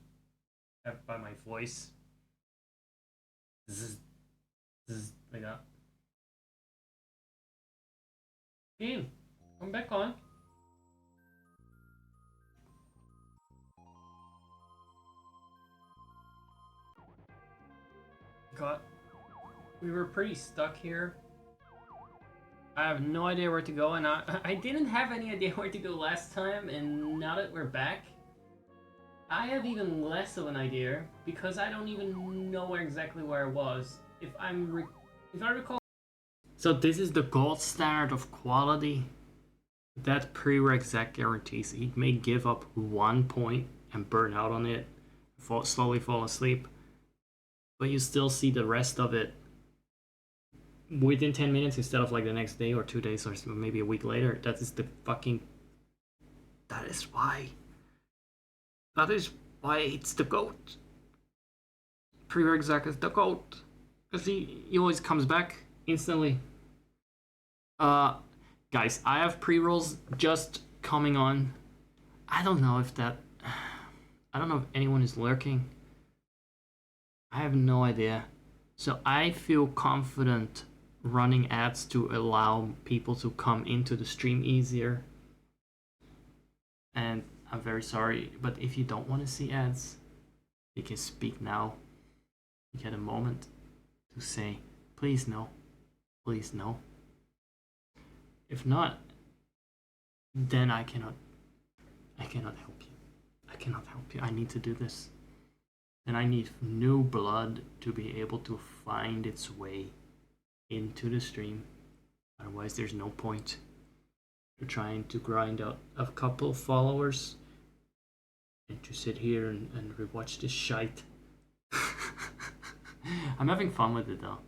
A: by my voice. Zzz, zzz, like that. Game, come back on.
D: God. We were pretty stuck here. I have no idea where to go, and I didn't have any idea where to go last time, and now that we're back, I have even less of an idea, because I don't even know exactly where I was. If I recall...
C: So this is the gold standard of quality that prereq Zach guarantees. He may give up 1 point and burn out on it, slowly fall asleep, but you still see the rest of it within 10 minutes instead of like the next day or 2 days or maybe a week later. That is the fucking... That is why it's the GOAT. Prereq Zach is the GOAT. Because he always comes back instantly. Guys, I have pre-rolls just coming on. I don't know if anyone is lurking. I have no idea. So I feel confident running ads to allow people to come into the stream easier. And I'm very sorry, but if you don't want to see ads, you can speak now. You get a moment to say, please no, please no. If not, then I cannot help you. I cannot help you. I need to do this. And I need new blood to be able to find its way into the stream. Otherwise, there's no point to trying to grind out a couple of followers and to sit here and rewatch this shite. I'm having fun with it though.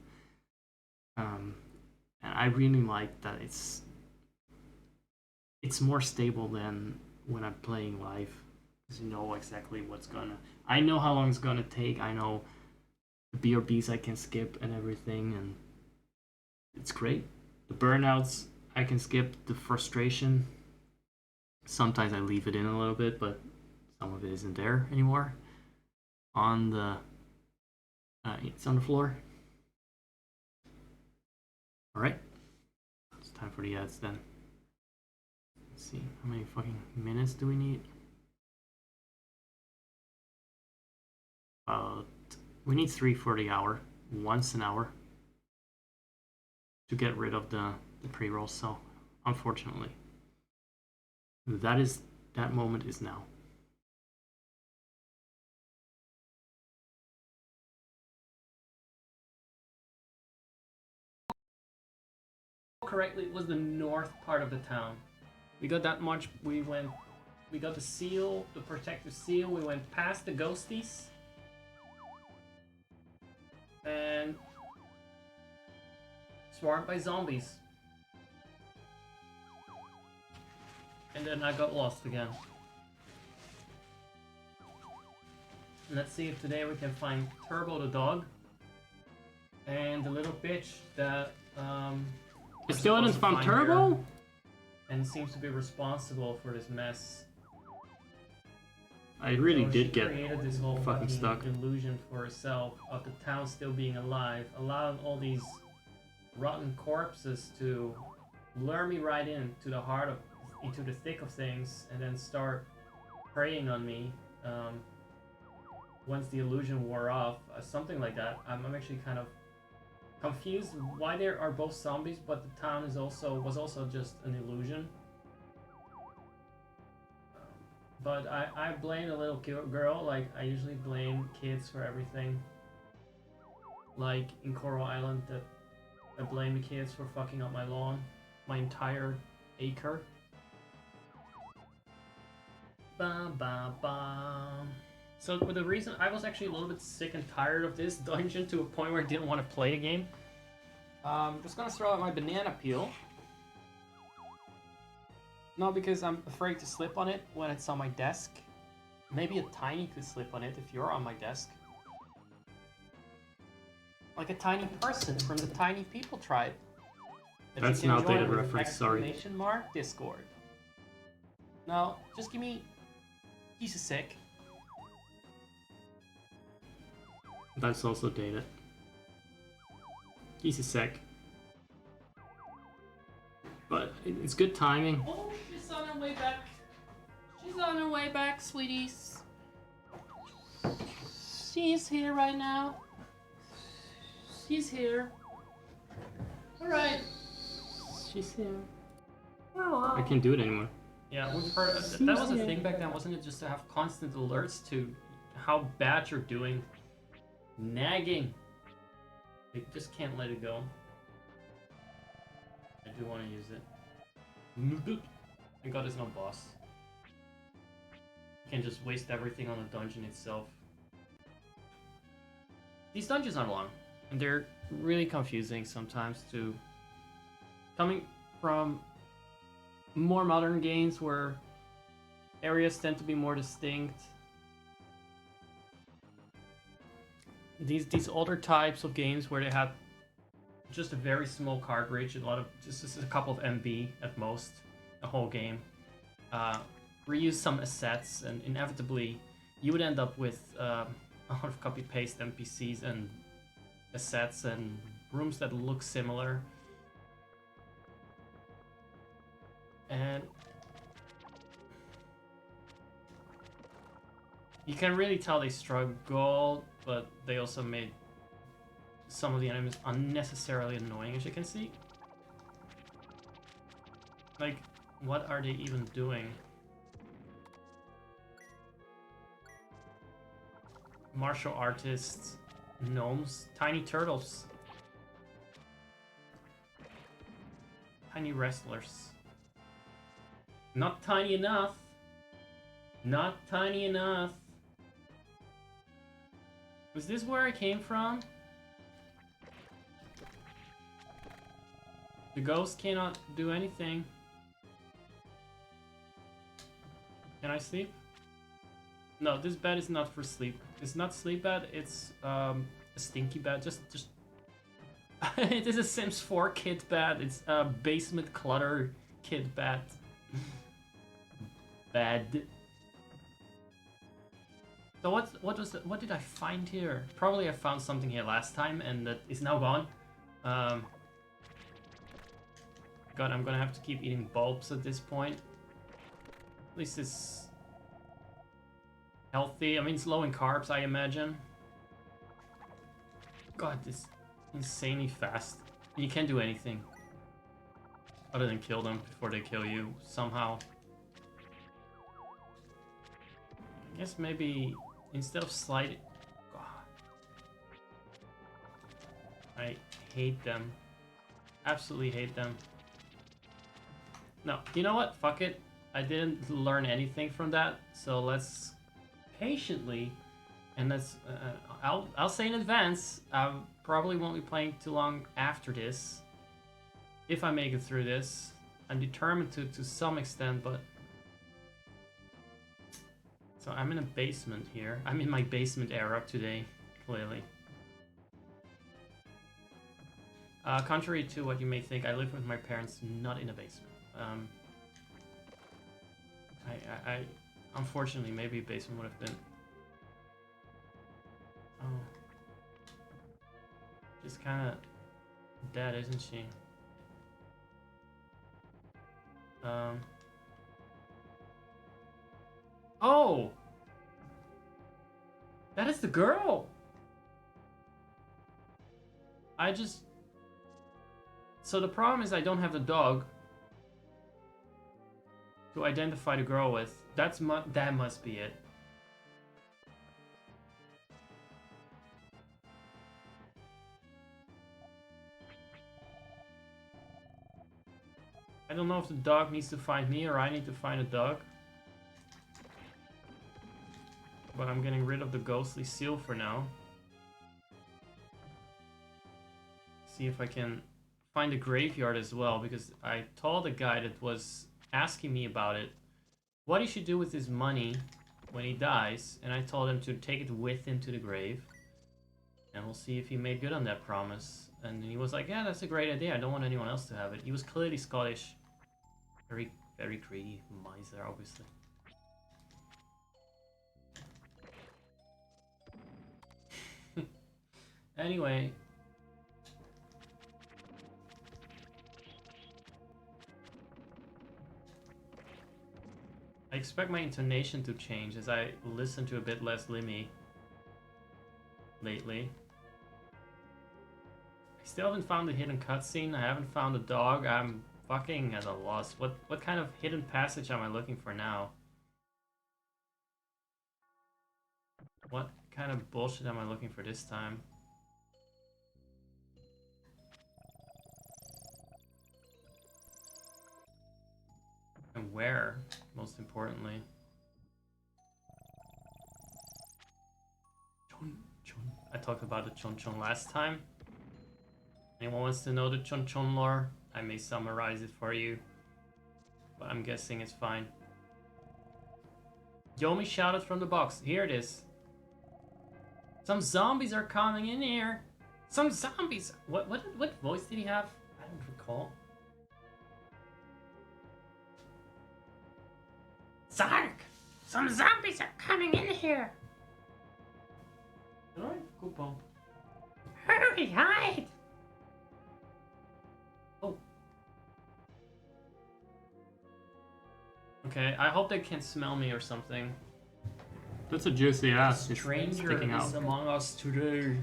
C: And I really like that it's more stable than when I'm playing live. Because you know exactly I know how long it's gonna take. I know the BRBs I can skip and everything, and it's great. The burnouts I can skip, the frustration. Sometimes I leave it in a little bit, but some of it isn't there anymore. It's on the floor. Alright. It's time for the ads then. Let's see, how many fucking minutes do we need? We need 3 for the hour. Once an hour. To get rid of the pre-roll, so unfortunately. That moment is now.
D: Correctly, it was the north part of the town. We got that much. We got the seal, the protective seal. We went past the ghosties, and swarmed by zombies. And then I got lost again. Let's see if today we can find Turbo the dog and the little bitch that
C: You still hadn't found Turbo?
D: And seems to be responsible for this mess.
C: I really
D: So
C: did
D: she
C: get
D: created this whole
C: fucking stuck.
D: illusion for herself of the town still being alive, allowing all these rotten corpses to lure me right into the heart of, into the thick of things, and then start preying on me once the illusion wore off, something like that. I'm actually kind of confused why there are both zombies, but the town was also just an illusion. But I blame the little girl, like I usually blame kids for everything. Like in Coral Island, that I blame the kids for fucking up my lawn, my entire acre. Ba ba ba. So with the reason I was actually a little bit sick and tired of this dungeon to a point where I didn't want to play the game. I'm just gonna throw out my banana peel. Not because I'm afraid to slip on it when it's on my desk. Maybe a tiny could slip on it if you're on my desk. Like a tiny person from the Tiny People tribe. That
C: That's
D: you
C: an
D: can join
C: outdated
D: with
C: reference, sorry.
D: exclamation mark Discord. No, just give me... He's a sick.
C: That's also dated. He's a sec. But it's good timing.
D: Oh, she's on her way back. She's on her way back, sweeties. She's here right now. She's here. Alright.
C: She's here.
D: Well,
C: I can't do it anymore.
D: yeah, we've heard that was a thing back then, wasn't it? Just to have constant alerts to how bad you're doing. Nagging. I just can't let it go. I do want to use it. Thank God there's no boss. You can just waste everything on the dungeon itself. These dungeons are long, and they're really confusing sometimes too. Coming from more modern games where areas tend to be more distinct. These older types of games where they had just a very small cartridge, just a couple of MB at most, a whole game. Reuse some assets, and inevitably you would end up with a lot of copy-paste NPCs and assets and rooms that look similar. And you can really tell they struggled, but they also made some of the enemies unnecessarily annoying, as you can see. Like, what are they even doing? Martial artists, gnomes, tiny turtles, tiny wrestlers. Not tiny enough. Not tiny enough. Was this where I came from? The ghost cannot do anything. Can I sleep? No, this bed is not for sleep. It's not sleep bed, it's a stinky bed. Just it is a Sims 4 kid bed. It's a basement clutter kid bed. Bed. So what did I find here? Probably I found something here last time and that is now gone. God, I'm gonna have to keep eating bulbs at this point. At least it's healthy. I mean, it's low in carbs, I imagine. God, this insanely fast. You can't do anything other than kill them before they kill you somehow. I guess maybe instead of sliding... God. I hate them. Absolutely hate them. No, you know what? Fuck it. I didn't learn anything from that, so let's patiently, and let's... I'll say in advance, I probably won't be playing too long after this. If I make it through this. I'm determined to some extent, but... So I'm in a basement here. I'm in my basement era today, clearly. Contrary to what you may think, I live with my parents, not in a basement. I unfortunately, maybe a basement would have been... Oh. She's kind of dead, isn't she? Oh! That is the girl! I just... So the problem is I don't have the dog to identify the girl with. That must be it. I don't know if the dog needs to find me or I need to find a dog. But I'm getting rid of the ghostly seal for now. See if I can find a graveyard as well, because I told the guy that was asking me about it what he should do with his money when he dies, and I told him to take it with him to the grave, and we'll see if he made good on that promise. And he was like, yeah, that's a great idea, I don't want anyone else to have it. He was clearly Scottish. Very, very greedy miser, obviously. Anyway. I expect my intonation to change as I listen to a bit less Limmy lately. Still haven't found the hidden cutscene. I haven't found the dog. I'm fucking at a loss. What kind of hidden passage am I looking for now? What kind of bullshit am I looking for this time? And where, most importantly. Chon Chon. I talked about the Chon Chon last time. Anyone wants to know the Chon Chon lore? I may summarize it for you, but I'm guessing it's fine. Yomi shouted from the box. Here it is. Some zombies are coming in here. Some zombies. What voice did he have? I don't recall. Zark! Some zombies are coming in here. Alright, coupon. Hurry, hide! Oh. Okay, I hope they can't smell me or something.
C: That's a juicy ass. It's
D: Stranger
C: sticking
D: is
C: out.
D: among us today.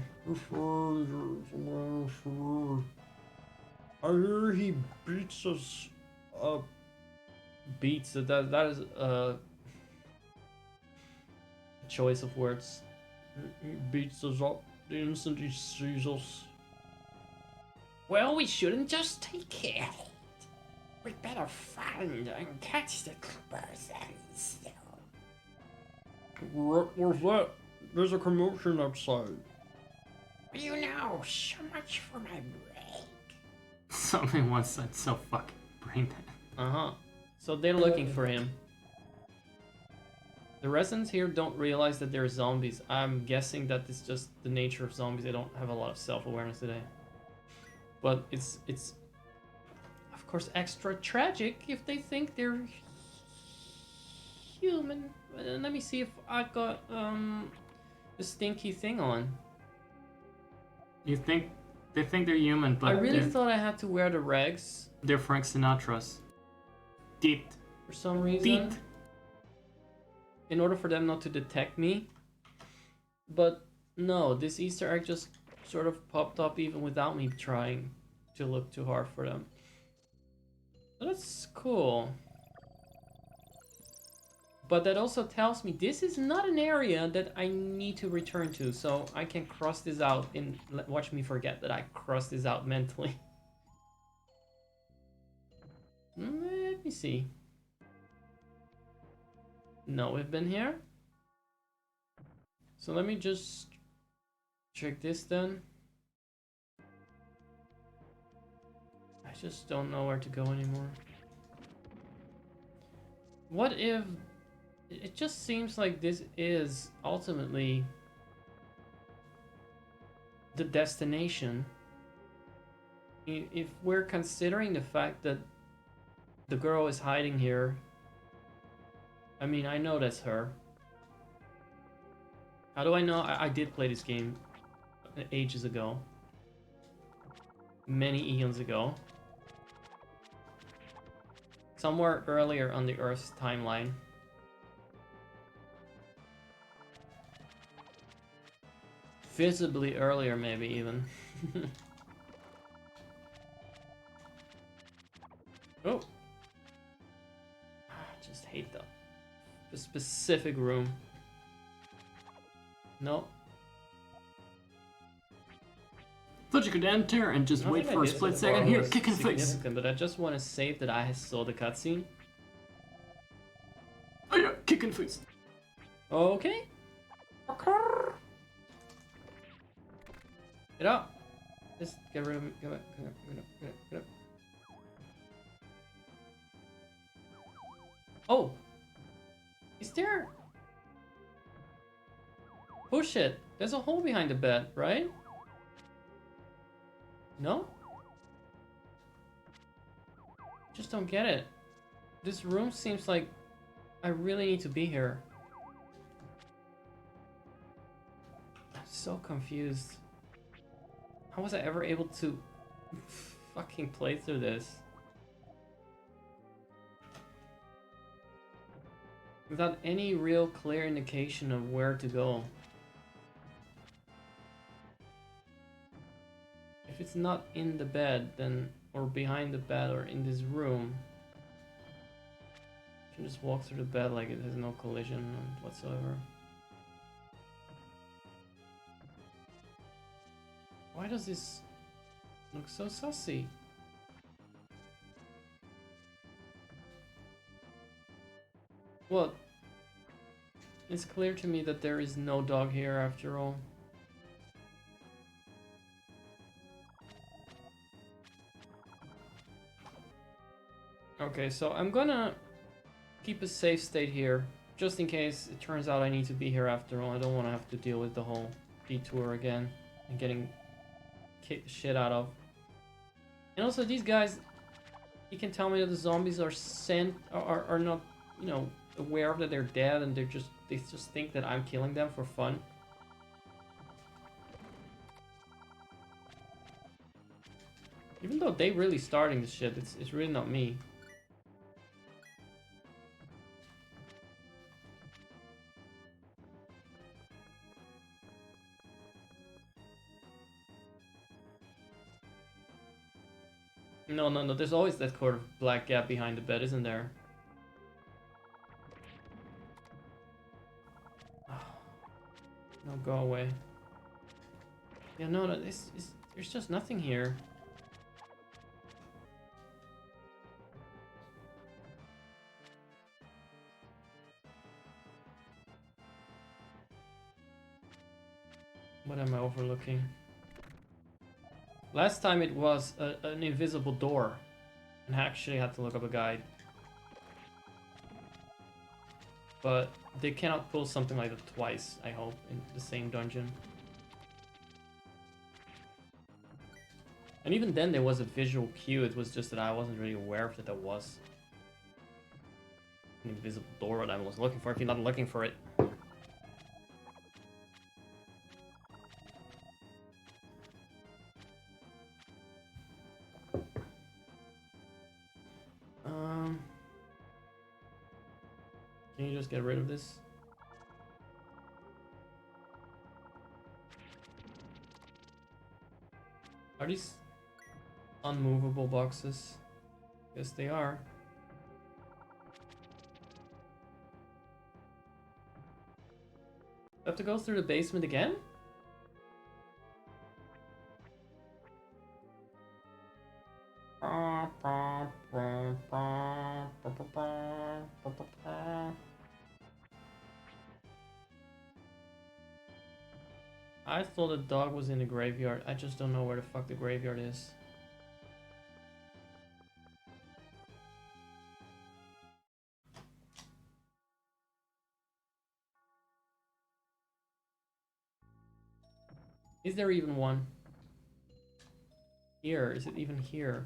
D: I hear he beats us up. Beats, that is a choice of words. He beats us up the instant he sees us. Well, we shouldn't just take care of it. We'd better find and catch the clippers and still. What was that? There's a commotion outside. You know, so much for my break.
C: Something once said so fucking brain dead.
D: Uh-huh. So they're looking for him. The residents here don't realize that they're zombies. I'm guessing that it's just the nature of zombies. They don't have a lot of self-awareness today. But it's of course extra tragic if they think they're human. Let me see if I got the stinky thing on.
C: You think they think they're human, but
D: I really thought I had to wear the regs
C: they're Frank Sinatra's. Deep.
D: for some reason.
C: Deep.
D: In order for them not to detect me. But no, this Easter egg just sort of popped up even without me trying to look too hard for them. So that's cool. But that also tells me this is not an area that I need to return to, so I can cross this out and watch me forget that I crossed this out mentally. Let me see. No, we've been here. So let me just check this then. I just don't know where to go anymore. What if... It just seems like this is ultimately the destination. If we're considering the fact that the girl is hiding here, I mean, I know that's her. How do I know? I did play this game ages ago. Many eons ago. Somewhere earlier on the Earth's timeline. Visibly earlier, maybe even. Oh. I just hate the specific room. No.
C: Thought you could enter and just wait for a split second. Here, kick in the face.
D: But I just want to save that I saw the cutscene.
C: Oh yeah, kick in the face.
D: Okay. Get up. Just get rid of me. Get up. Get up. Oh. Is there... Push it. There's a hole behind the bed, right? No? Just don't get it. This room seems like I really need to be here. I'm so confused. How was I ever able to fucking play through this? Without any real clear indication of where to go. If it's not in the bed, then or behind the bed or in this room, you can just walk through the bed like it has no collision whatsoever. Why does this look so sussy? Well, it's clear to me that there is no dog here after all. Okay, so I'm gonna keep a safe state here, just in case it turns out I need to be here after all. I don't want to have to deal with the whole detour again and getting kicked the shit out of. And also, these guys, you can tell me that the zombies are are not, you know, aware that they're dead, and they just think that I'm killing them for fun. Even though they really starting this shit, it's really not me. No, there's always that sort of black gap behind the bed, isn't there? No, go away. Yeah, no, there's just nothing here. What am I overlooking? Last time it was an invisible door, and I actually had to look up a guide. But they cannot pull something like that twice, I hope, in the same dungeon. And even then there was a visual cue, it was just that I wasn't really aware of that there was an invisible door that I was looking for if you're not looking for it. Can you just get rid of this? Are these unmovable boxes? Yes, they are. I have to go through the basement again? I thought the dog was in the graveyard. I just don't know where the fuck the graveyard is. Is there even one? Here, is it even here?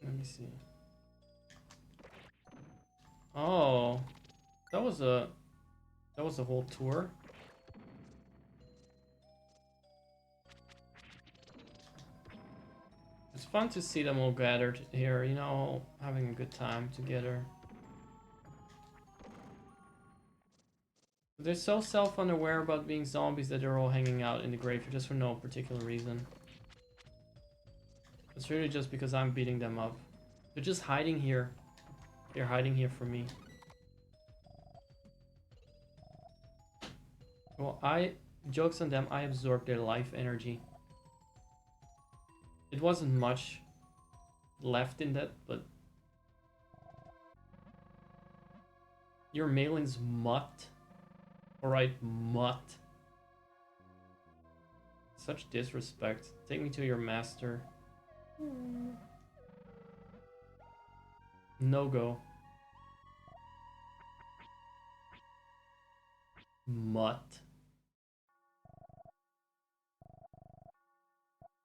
D: Let me see. Oh, that was a whole tour. It's fun to see them all gathered here, you know, having a good time together. They're so self-unaware about being zombies that they're all hanging out in the graveyard just for no particular reason. It's really just because I'm beating them up. They're just hiding here. They're hiding here for me. Well, jokes on them, I absorbed their life energy. It wasn't much left in that, but... Your Malin's mutt. Alright, mutt. Such disrespect. Take me to your master. No go. Mutt.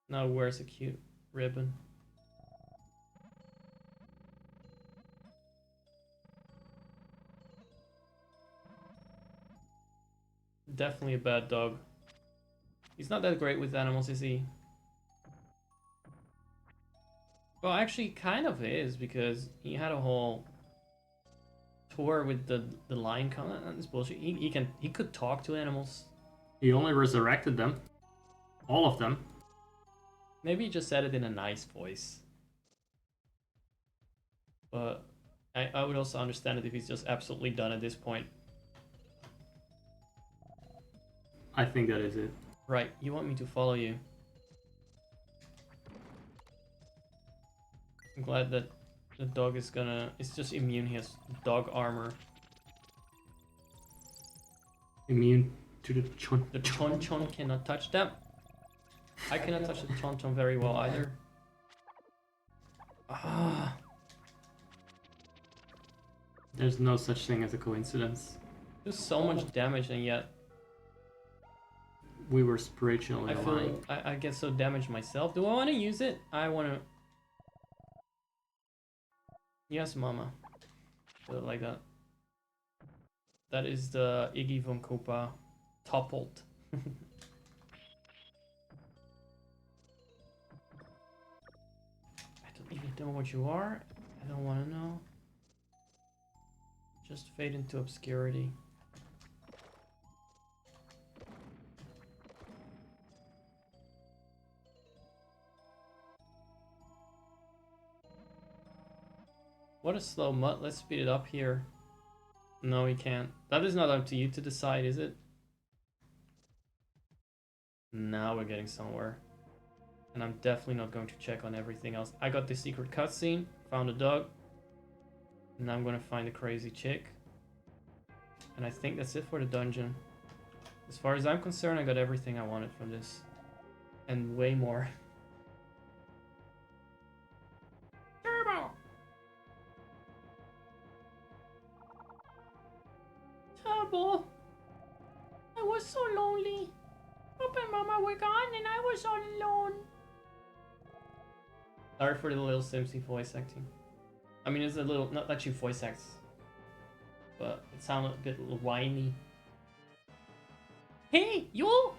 D: Now where's a cute ribbon? Definitely a bad dog. He's not that great with animals, is he? Well, actually, kind of is, because he had a whole tour with the lion coming. This bullshit. He could talk to animals.
C: He only resurrected them. All of them.
D: Maybe he just said it in a nice voice. But I would also understand it if he's just absolutely done at this point.
C: I think that is it.
D: Right, you want me to follow you. I'm glad that the dog is gonna... It's just immune, he has dog armor.
C: Immune to the chon.
D: The Chon Chon cannot touch them. I cannot touch the Chon Chon very well either. Ah,
C: There's no such thing as a coincidence.
D: do so much damage and yet
C: We were spiritually
D: I
C: aligned.
D: feel I get so damaged myself. Do I want to use it? I want to. Yes, mama. Put it like that. That is the Iggy von Koopa toppled. I don't even know what you are. I don't want to know. Just fade into obscurity. What a slow mutt. Let's speed it up here. No, we can't. That is not up to you to decide, is it? Now we're getting somewhere. And I'm definitely not going to check on everything else. I got the secret cutscene, found a dog. And now I'm gonna find a crazy chick. And I think that's it for the dungeon. As far as I'm concerned, I got everything I wanted from this. And way more. Turbo! Turbo! I was so lonely. Papa and Mama were gone and I was all alone. Sorry for the little Simpsy voice acting. I mean, it's a little, not that she voice acts, but it sounded a bit whiny. Hey, you!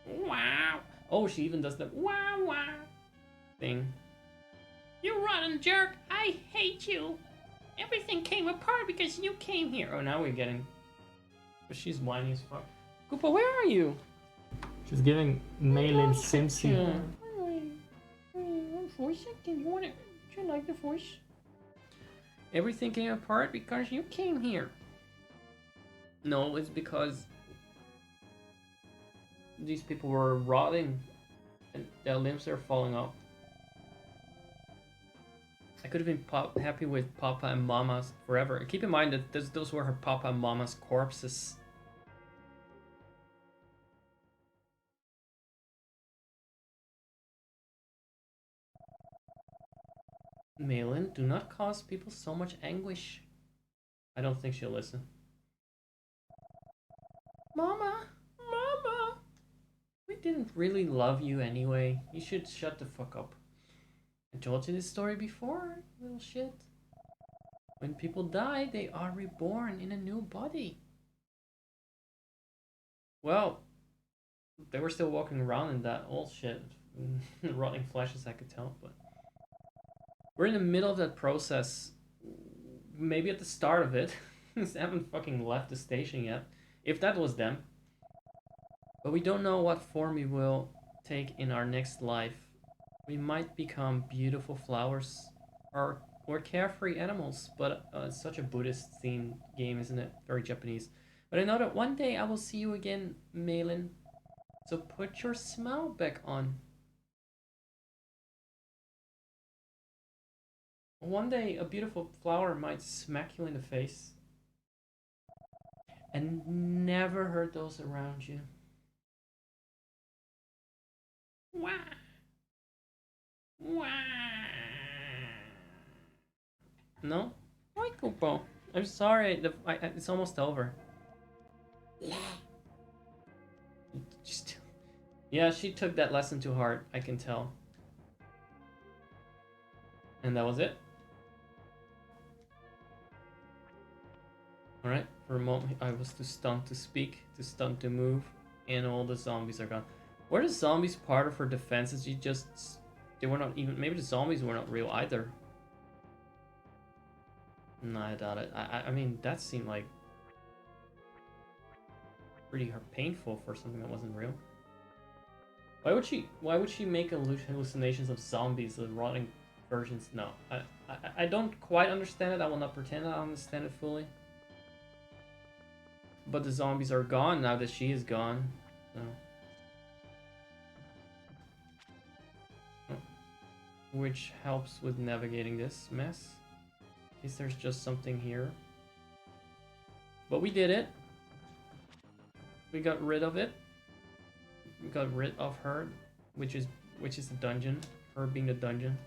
D: Wow! Oh, she even does the wow wow thing. You rotten jerk! I hate you! Everything came apart because you came here. Oh, now we're getting. But she's whiny as fuck. Koopa, where are you?
C: She's giving Maylin Simpsy.
D: Voice acting. You want it? Do you like the voice? Everything came apart because you came here. No, it's because these people were rotting and their limbs are falling off. I could have been happy with Papa and Mama's forever. Keep in mind that those were her Papa and Mama's corpses. Malin, do not cause people so much anguish. I don't think she'll listen. Mama! Mama! We didn't really love you anyway. You should shut the fuck up. I told you this story before, little shit. When people die, they are reborn in a new body. Well, they were still walking around in that old shit. Rotting flesh, as I could tell, but... We're in the middle of that process. Maybe at the start of it. They haven't fucking left the station yet. If that was them. But we don't know what form we will take in our next life. We might become beautiful flowers. Or carefree animals. But it's such a Buddhist-themed game, isn't it? Very Japanese. But I know that one day I will see you again, Malin. So put your smile back on. One day, a beautiful flower might smack you in the face. And never hurt those around you. Wah! Wah! No? Why, Koopo? I'm sorry, it's almost over. Just, yeah, she took that lesson to heart, I can tell. And that was it. Alright, for a moment I was too stunned to speak, too stunned to move, and all the zombies are gone. Were the zombies part of her defenses? They were not even, maybe the zombies were not real either. No, I doubt it. I mean, that seemed like... pretty painful for something that wasn't real. Why would she make hallucinations of zombies, the rotting versions? No, I don't quite understand it. I will not pretend I understand it fully. But the zombies are gone now that she is gone. So. Which helps with navigating this mess. In case there's just something here. But we did it. We got rid of it. We got rid of her, which is the dungeon. Her being the dungeon.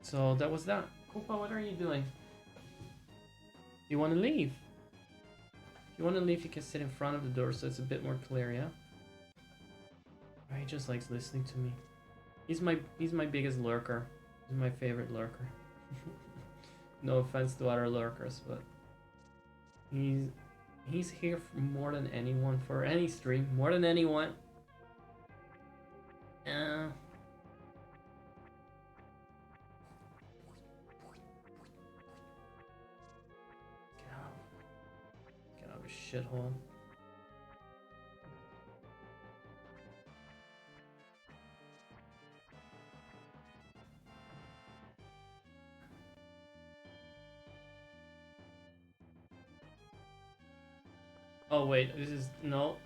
D: So that was that. Koopa, what are you doing? You want to leave? If you want to leave, you can sit in front of the door so it's a bit more clear, yeah? He just likes listening to me. He's my biggest lurker. He's my favorite lurker. No offense to other lurkers, but he's here for more than anyone for any stream, more than anyone. Get out of a shithole. Oh wait, this is not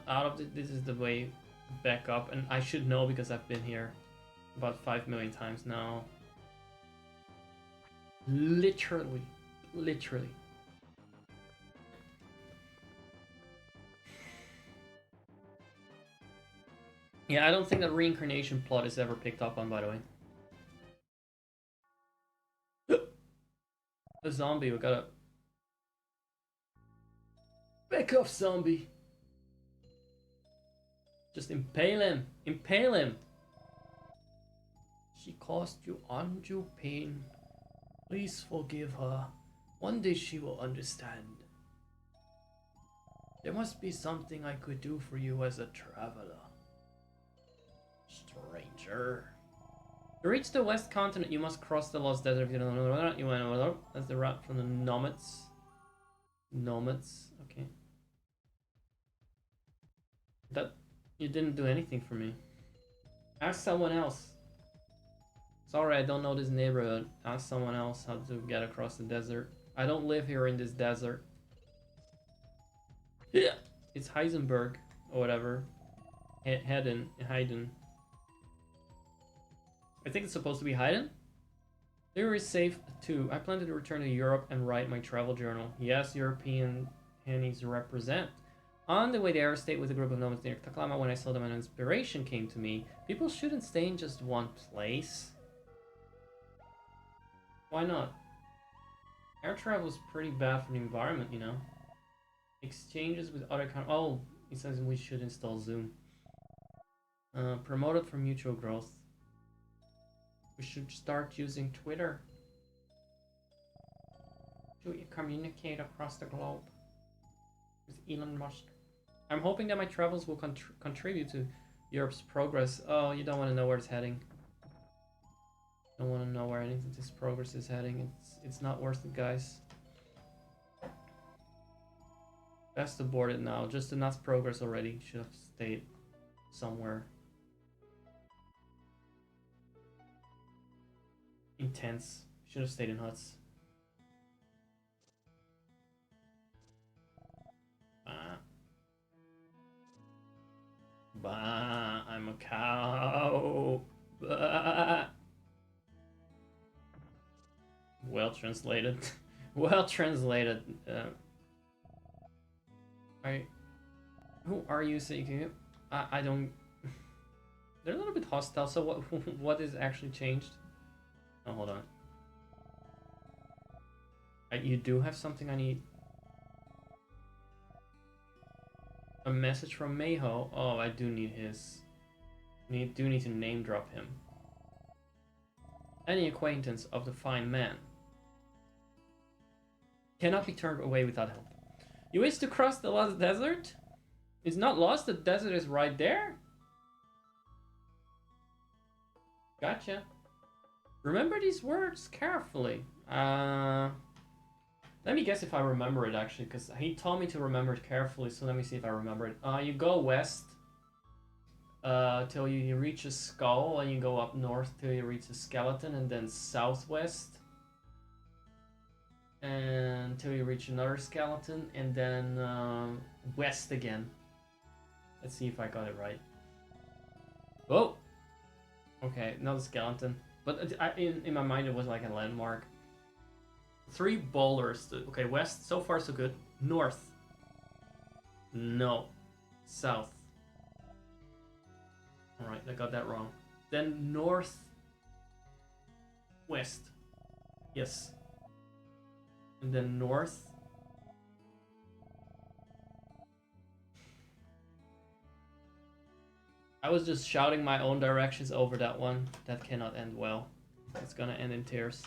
D: out of this is the way back up, and I should know because I've been here about 5 million times now. Literally. Yeah, I don't think the reincarnation plot is ever picked up on, by the way. A zombie, we gotta... Back off, zombie! Just impale him! Impale him! She caused you undue pain. Please forgive her. One day she will understand. There must be something I could do for you as a traveler. Stranger. To reach the west continent, you must cross the Lost Desert. If you don't know that, you know that's the route from the nomads. Nomads, okay. That you didn't do anything for me. Ask someone else. Sorry, I don't know this neighborhood. Ask someone else how to get across the desert. I don't live here in this desert. Yeah, it's Heisenberg or whatever. Hayden. I think it's supposed to be Hayden. There is safe too. I plan to return to Europe and write my travel journal. Yes, European Hennies represent. On the way there, I stayed with a group of nomads near Taklama. When I saw them, an inspiration came to me. People shouldn't stay in just one place. Why not? Air travel is pretty bad for the environment, you know. Exchanges with other countries. Oh, it says we should install Zoom. Promoted for mutual growth. We should start using Twitter to communicate across the globe with Elon Musk. I'm hoping that my travels will contribute to Europe's progress. Oh, you don't want to know where it's heading. Don't want to know where any of this progress is heading. It's not worth it, guys. Best to board it now. Just enough progress already. Should have stayed somewhere intense. Should have stayed in huts. Bah, I'm a cow. Bah. Well translated. Well translated. Who are you saying? I don't... They're a little bit hostile, so what is actually changed? Oh, hold on. You do have something I need. A message from Mayho. Oh, I do need his. Do need to name drop him. Any acquaintance of the fine man cannot be turned away without help. You wish to cross the lost desert? It's not lost, the desert is right there. Gotcha. Remember these words carefully. Let me guess if I remember it actually, because he told me to remember it carefully. So let me see if I remember it. You go west till you reach a skull, and you go up north till you reach a skeleton, and then southwest until you reach another skeleton, and then west again. Let's see if I got it right. Oh, okay, not a skeleton, but in my mind it was like a landmark. 3 boulders. Okay, west. So far so good. North. No. South. All right, I got that wrong. Then north. West. Yes. And then north. I was just shouting my own directions over that one. That cannot end well. It's gonna end in tears.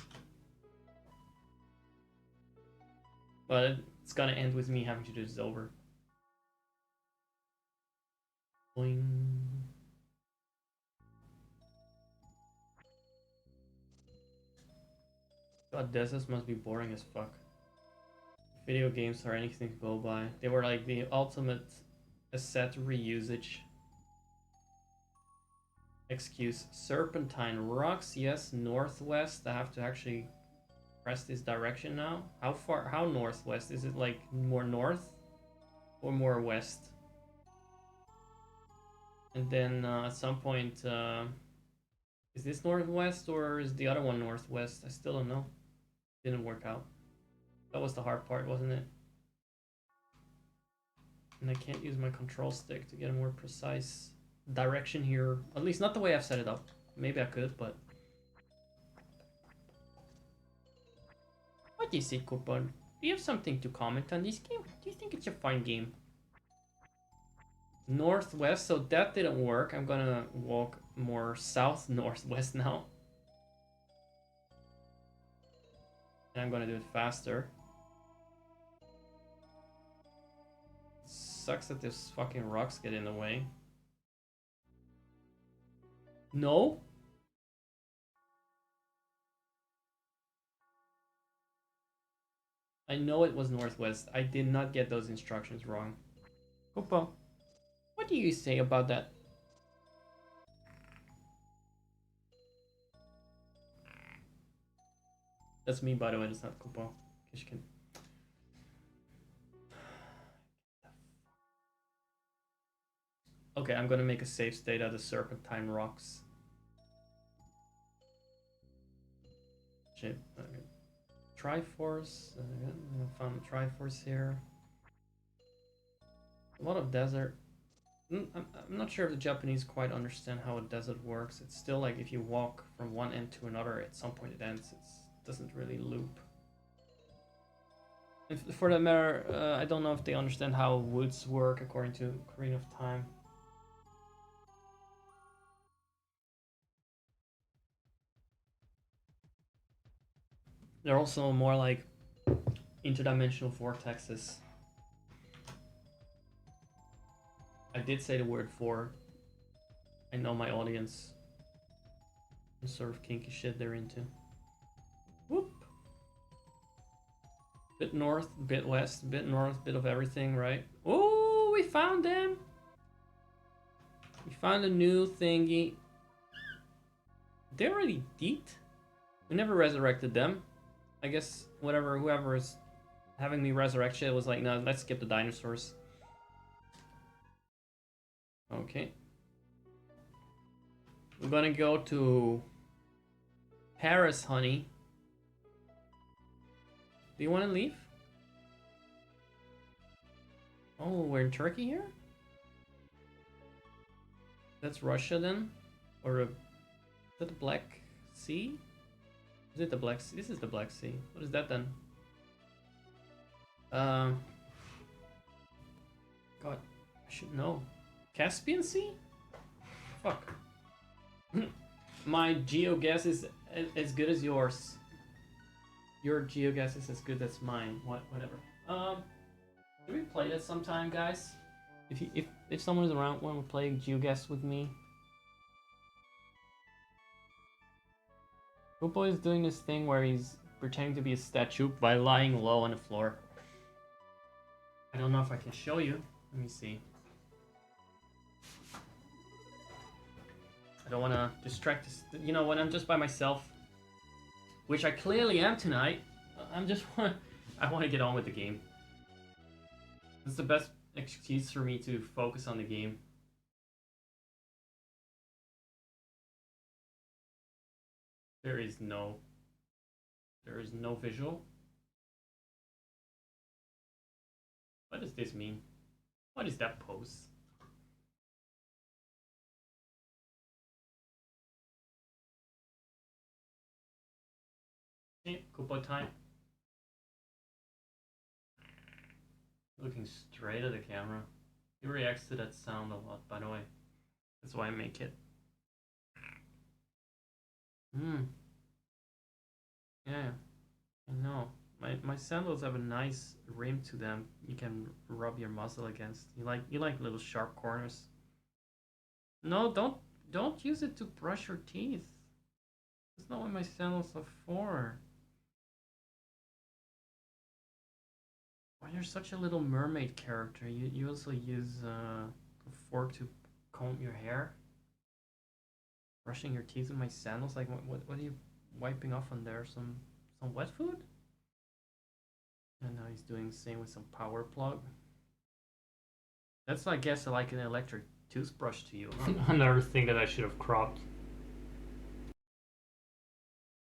D: But it's gonna end with me having to do this over. Boing. God, deserts must be boring as fuck. Video games are anything to go by. They were like the ultimate asset reusage excuse. Serpentine rocks, yes. Northwest. I have to actually press this direction now. How far? How northwest? Is it like more north or more west? And then at some point, is this northwest or is the other one northwest? I still don't know. Didn't work out. That was the hard part, wasn't it? And I can't use my control stick to get a more precise direction here. At least not the way I've set it up. Maybe I could, but... What is it, Coupon? Do you have something to comment on this game? Do you think it's a fun game? Northwest, so that didn't work. I'm gonna walk more south-northwest now. And I'm gonna do it faster. Sucks that these fucking rocks get in the way. No? I know it was northwest. I did not get those instructions wrong. Opa, what do you say about that? That's me, by the way. It's not Koopa. Kishkin. Okay, I'm gonna make a save state at the Serpentine Rocks. Shit. Okay. Triforce. I found a Triforce here. A lot of desert. I'm not sure if the Japanese quite understand how a desert works. It's still like if you walk from one end to another, at some point it ends. It doesn't really loop. And for that matter, I don't know if they understand how woods work according to Ocarina of Time. They're also more like interdimensional vortexes. I did say the word "for." I know my audience. The sort of kinky shit they're into. Whoop. Bit north, bit west, bit north, bit of everything, right? Oh, we found them. We found a new thingy. They already deet? We never resurrected them. I guess whoever is having me resurrect shit was like, no, let's skip the dinosaurs. Okay. We're gonna go to Paris, honey. Do you want to leave? Oh, we're in Turkey here? That's Russia then? Or is that the Black Sea? Is it the Black Sea? This is the Black Sea. What is that then? God, I should know. Caspian Sea? Fuck. My GeoGuess is as good as yours. Your GeoGuess is as good as mine. Whatever. Can we play this sometime, guys? If someone is around, want to play GeoGuess with me? Koopo is doing this thing where he's pretending to be a statue by lying low on the floor. I don't know if I can show you. Let me see. I don't want to distract this. You know, when I'm just by myself, which I clearly am tonight, I want to get on with the game. It's the best excuse for me to focus on the game. There is no visual. What does this mean? What is that pose? Okay, Koopa time. Looking straight at the camera. He reacts to that sound a lot, by the way. That's why I make it. Yeah, I know. My sandals have a nice rim to them. You can rub your muzzle against. You like little sharp corners. No, don't use it to brush your teeth. That's not what my sandals are for. Why you're such a little mermaid character? You also use a fork to comb your hair. Brushing your teeth with my sandals? Like what are you wiping off on there? Some wet food? And now he's doing the same with some power plug. That's, I guess, like an electric toothbrush to you, huh?
A: Another thing that I should have cropped.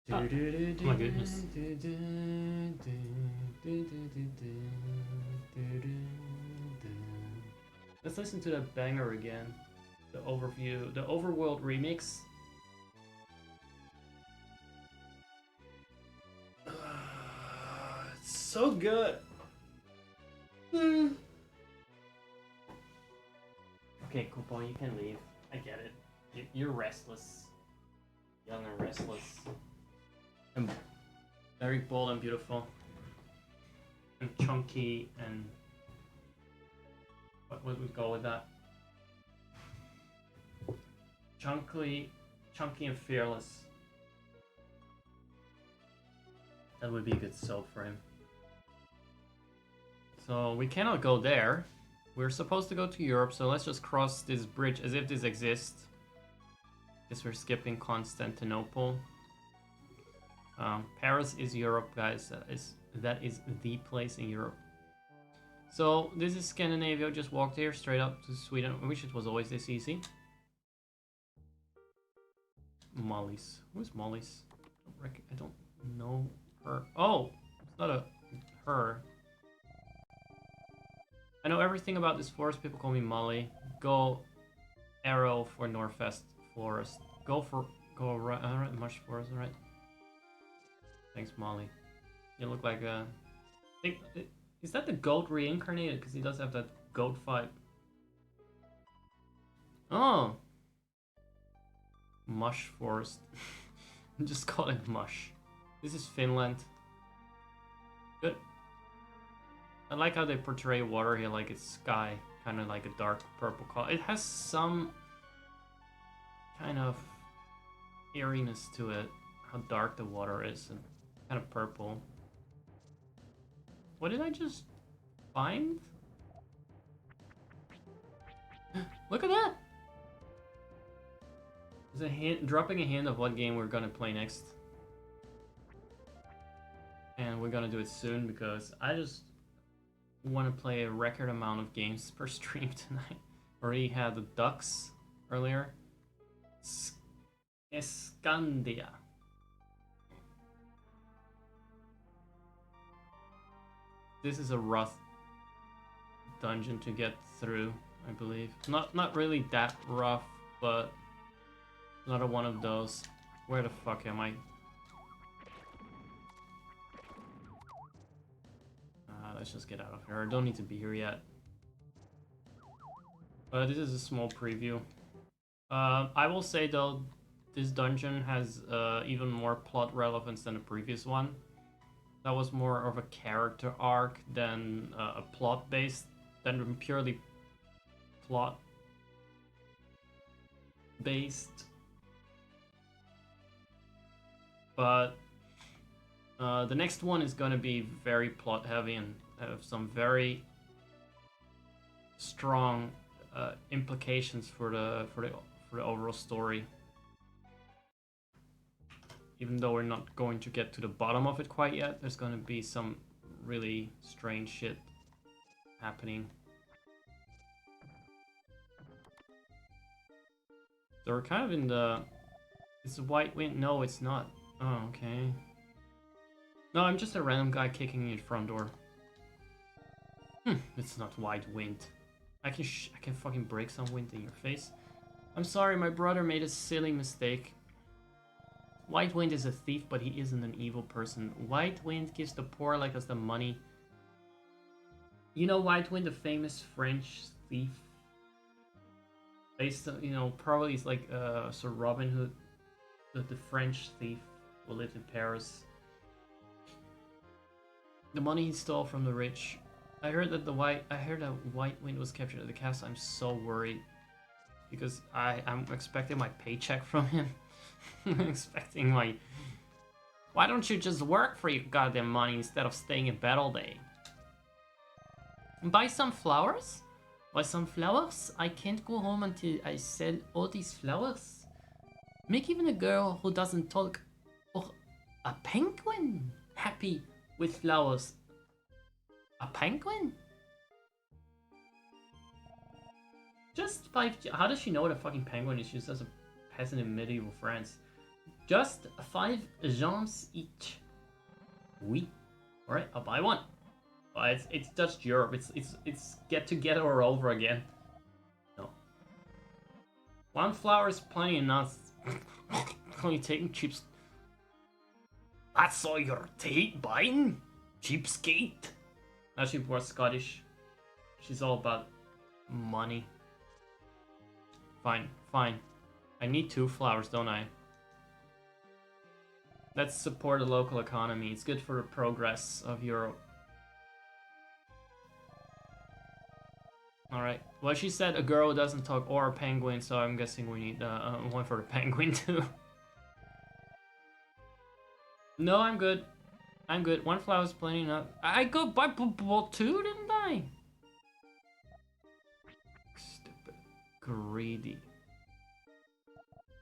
A: Oh, my goodness.
D: Let's listen to that banger again. The overview, the overworld remix. It's so good. Okay, Koopa, you can leave. I get it. You're restless. Young and restless. And very bold and beautiful. And chunky and... What would go with that? Chunky and fearless. That would be a good soap for him. So we cannot go there. We're supposed to go to Europe, so let's just cross this bridge as if this exists. Guess we're skipping Constantinople. Paris is Europe, guys. That is the place in Europe. So this is Scandinavia. Just walked here straight up to Sweden. I wish it was always this easy. Molly's. Who's Molly's? I don't know her. Oh, it's not a her. I know everything about this forest. People call me Molly. Go arrow for Northwest Forest. Go right. Alright, Marsh Forest. Alright. Thanks, Molly. You look like a. Is that the goat reincarnated? Because he does have that goat vibe. Oh. Mush Forest. Just call it Mush. This is Finland. Good. I like how they portray water here like it's sky. Kind of like a dark purple color. It has some kind of eeriness to it. How dark the water is and kind of purple. What did I just find? Look at that! There's a hint, dropping a hint of what game we're gonna play next. And we're gonna do it soon because I just want to play a record amount of games per stream tonight. Already had the Ducks earlier. Escandia. This is a rough dungeon to get through, I believe. Not really that rough, but another one of those. Where the fuck am I? Let's just get out of here. I don't need to be here yet. This is a small preview. I will say though, this dungeon has even more plot relevance than the previous one. That was more of a character arc than a plot based, than purely plot based. But The next one is gonna be very plot heavy and have some very strong implications for the overall story. Even though we're not going to get to the bottom of it quite yet, there's gonna be some really strange shit happening. So we're kind of in the... It's a white wind? No, it's not. Oh, okay. No, I'm just a random guy kicking in your front door. It's not white wind. I can fucking break some wind in your face. I'm sorry, my brother made a silly mistake. White Wind is a thief, but he isn't an evil person. White Wind gives the poor like us the money. You know White Wind, the famous French thief? Based on, you know, probably it's like Sir Robin Hood, the French thief who lived in Paris. The money he stole from the rich. I heard that White Wind was captured at the castle. I'm so worried because I'm expecting my paycheck from him. I'm expecting my... Why don't you just work for your goddamn money instead of staying in bed all day? Buy some flowers? Buy some flowers? I can't go home until I sell all these flowers. Make even a girl who doesn't talk or a penguin happy with flowers. A penguin? Just 5... How does she know what a fucking penguin is used as a peasant in medieval France? Just 5 gems each. Oui. Alright, I'll buy one. It's Dutch Europe. It's get together or over again. No. One flower is plenty enough. Only taking chips. That's all you're buying? Cheapskate. Now she was Scottish. She's all about money. Fine, fine. I need 2 flowers, don't I? Let's support the local economy. It's good for the progress of Europe. Alright. Well, she said a girl doesn't talk or a penguin, so I'm guessing we need one for the penguin too. No, I'm good. I'm good. 1 flower is plenty enough. I got buy 2, didn't I? Stupid. Greedy.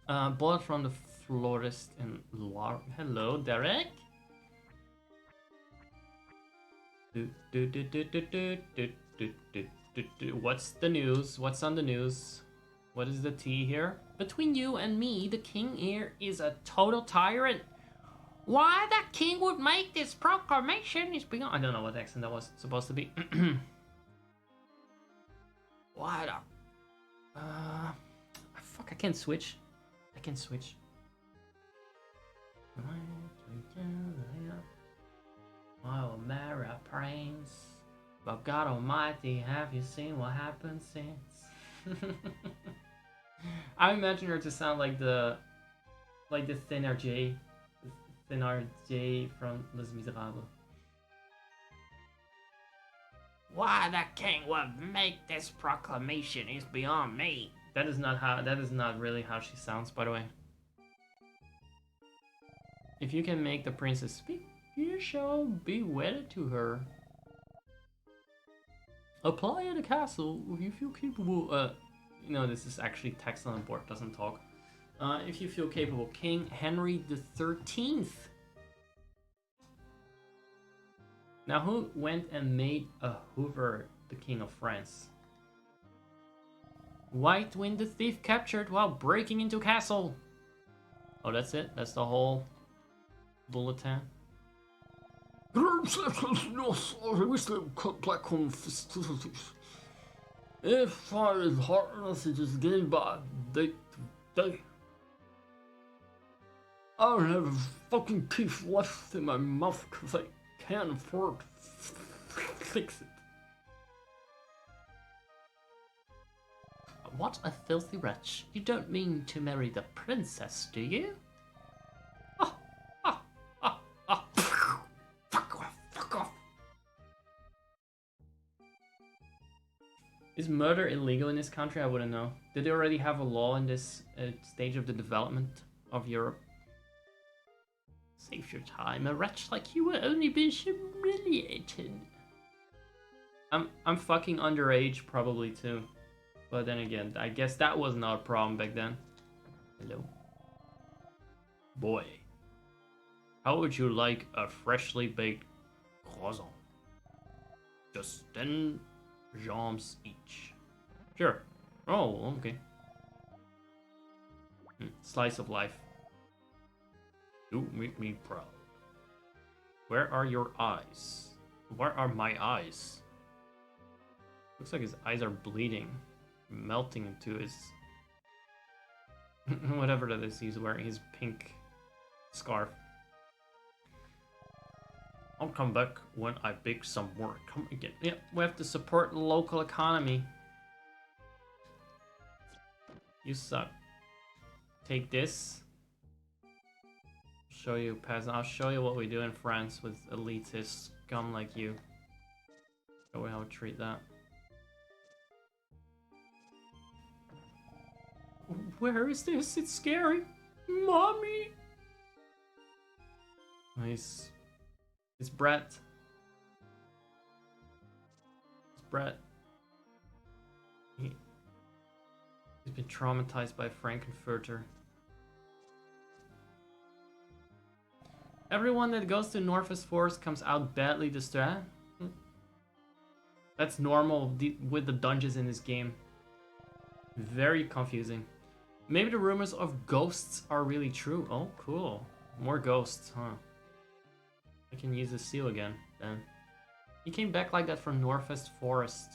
D: Bought from the florist in Loire. Hello, Derek. What's the news? What's on the news? What is the tea here? Between you and me, the king here is a total tyrant. Why the king would make this proclamation is beyond... I don't know what accent that was supposed to be. Why the... Fuck, I can't switch. I can switch. Oh, Mary Prince. But God Almighty, have you seen what happened since? I imagine her to sound like the Thénardier from Les Miserables. Why the king would make this proclamation is beyond me. That is not really how she sounds, by the way. If you can make the princess speak, you shall be wedded to her. Apply at a castle if you feel capable. You know, this is actually text on the board, doesn't talk. If you feel capable, King Henry the 13th. Now, who went and made a Hoover the King of France? White Wind the thief captured while breaking into castle. Oh, that's it? That's the whole bulletin? If I is hard messages getting by day to day, I don't have a fucking teeth left in my mouth because I can't afford to fix it. What a filthy wretch. You don't mean to marry the princess, do you? Fuck off. Is murder illegal in this country? I wouldn't know. Did they already have a law in this stage of the development of Europe? Save your time. A wretch like you will only be humiliated. I'm fucking underage probably too. But then again, I guess that was not a problem back then. Hello. Boy. How would you like a freshly baked croissant? Just 10 jambs each. Sure. Oh, okay. Slice of life. You make me proud. Where are your eyes? Where are my eyes? Looks like his eyes are bleeding. Melting into his... whatever that is he's wearing. His pink scarf. I'll come back when I bake some more. Come again. Yeah, we have to support the local economy. You suck. Take this. Show you, peasant. I'll show you what we do in France with elitist scum like you. Show you how to treat that. Where is this? It's scary. Mommy! Nice. It's Brett. It's Brett. He's been traumatized by Frankenfurter. Everyone that goes to Northwest Forest comes out badly distraught. That's normal with the dungeons in this game. Very confusing. Maybe the rumors of ghosts are really true. Oh, cool. More ghosts, huh? I can use the seal again, then. He came back like that from Northwest Forest.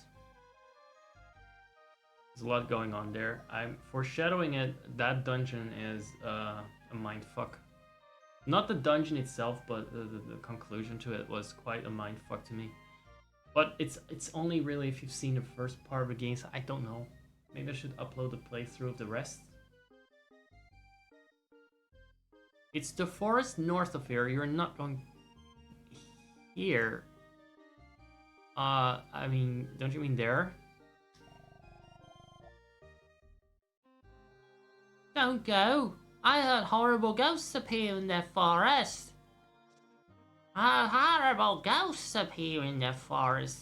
D: There's a lot going on there. I'm foreshadowing it. That dungeon is a mindfuck. Not the dungeon itself, but the conclusion to it was quite a mindfuck to me. But it's only really if you've seen the first part of the game, so I don't know. Maybe I should upload the playthrough of the rest. It's the forest north of here. You're not going here. I mean, don't you mean there? Don't go. I heard horrible ghosts appear in the forest. I heard horrible ghosts appear in the forest.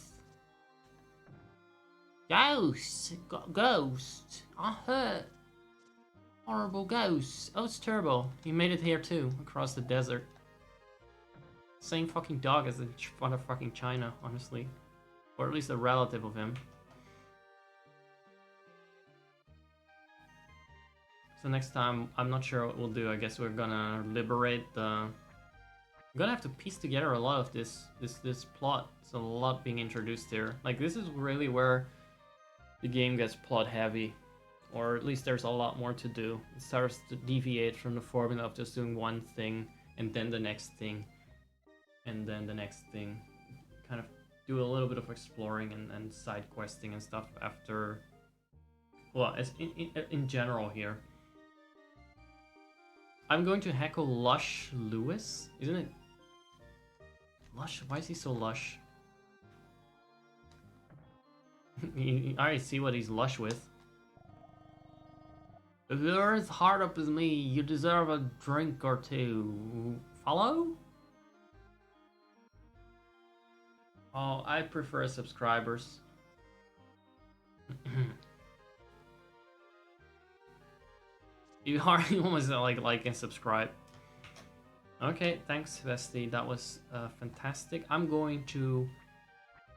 D: Ghosts. Ghosts. I heard. Horrible ghosts. Oh, it's Turbo. He made it here too, across the desert. Same fucking dog as the motherfucking China, honestly. Or at least a relative of him. So next time, I'm not sure what we'll do. I guess we're gonna liberate the... I'm gonna have to piece together a lot of this plot. It's a lot being introduced here. Like, this is really where the game gets plot heavy. Or at least there's a lot more to do. It starts to deviate from the formula of just doing one thing, and then the next thing, and then the next thing. Kind of do a little bit of exploring and side questing and stuff after... Well, as in general here. I'm going to heckle Lush Lewis, isn't it? Lush? Why is he so lush? I already see what he's lush with. If you're as hard up as me, you deserve a drink or two. Follow? Oh, I prefer subscribers. You already almost like and subscribe. Okay, thanks, Vesti. That was fantastic. I'm going to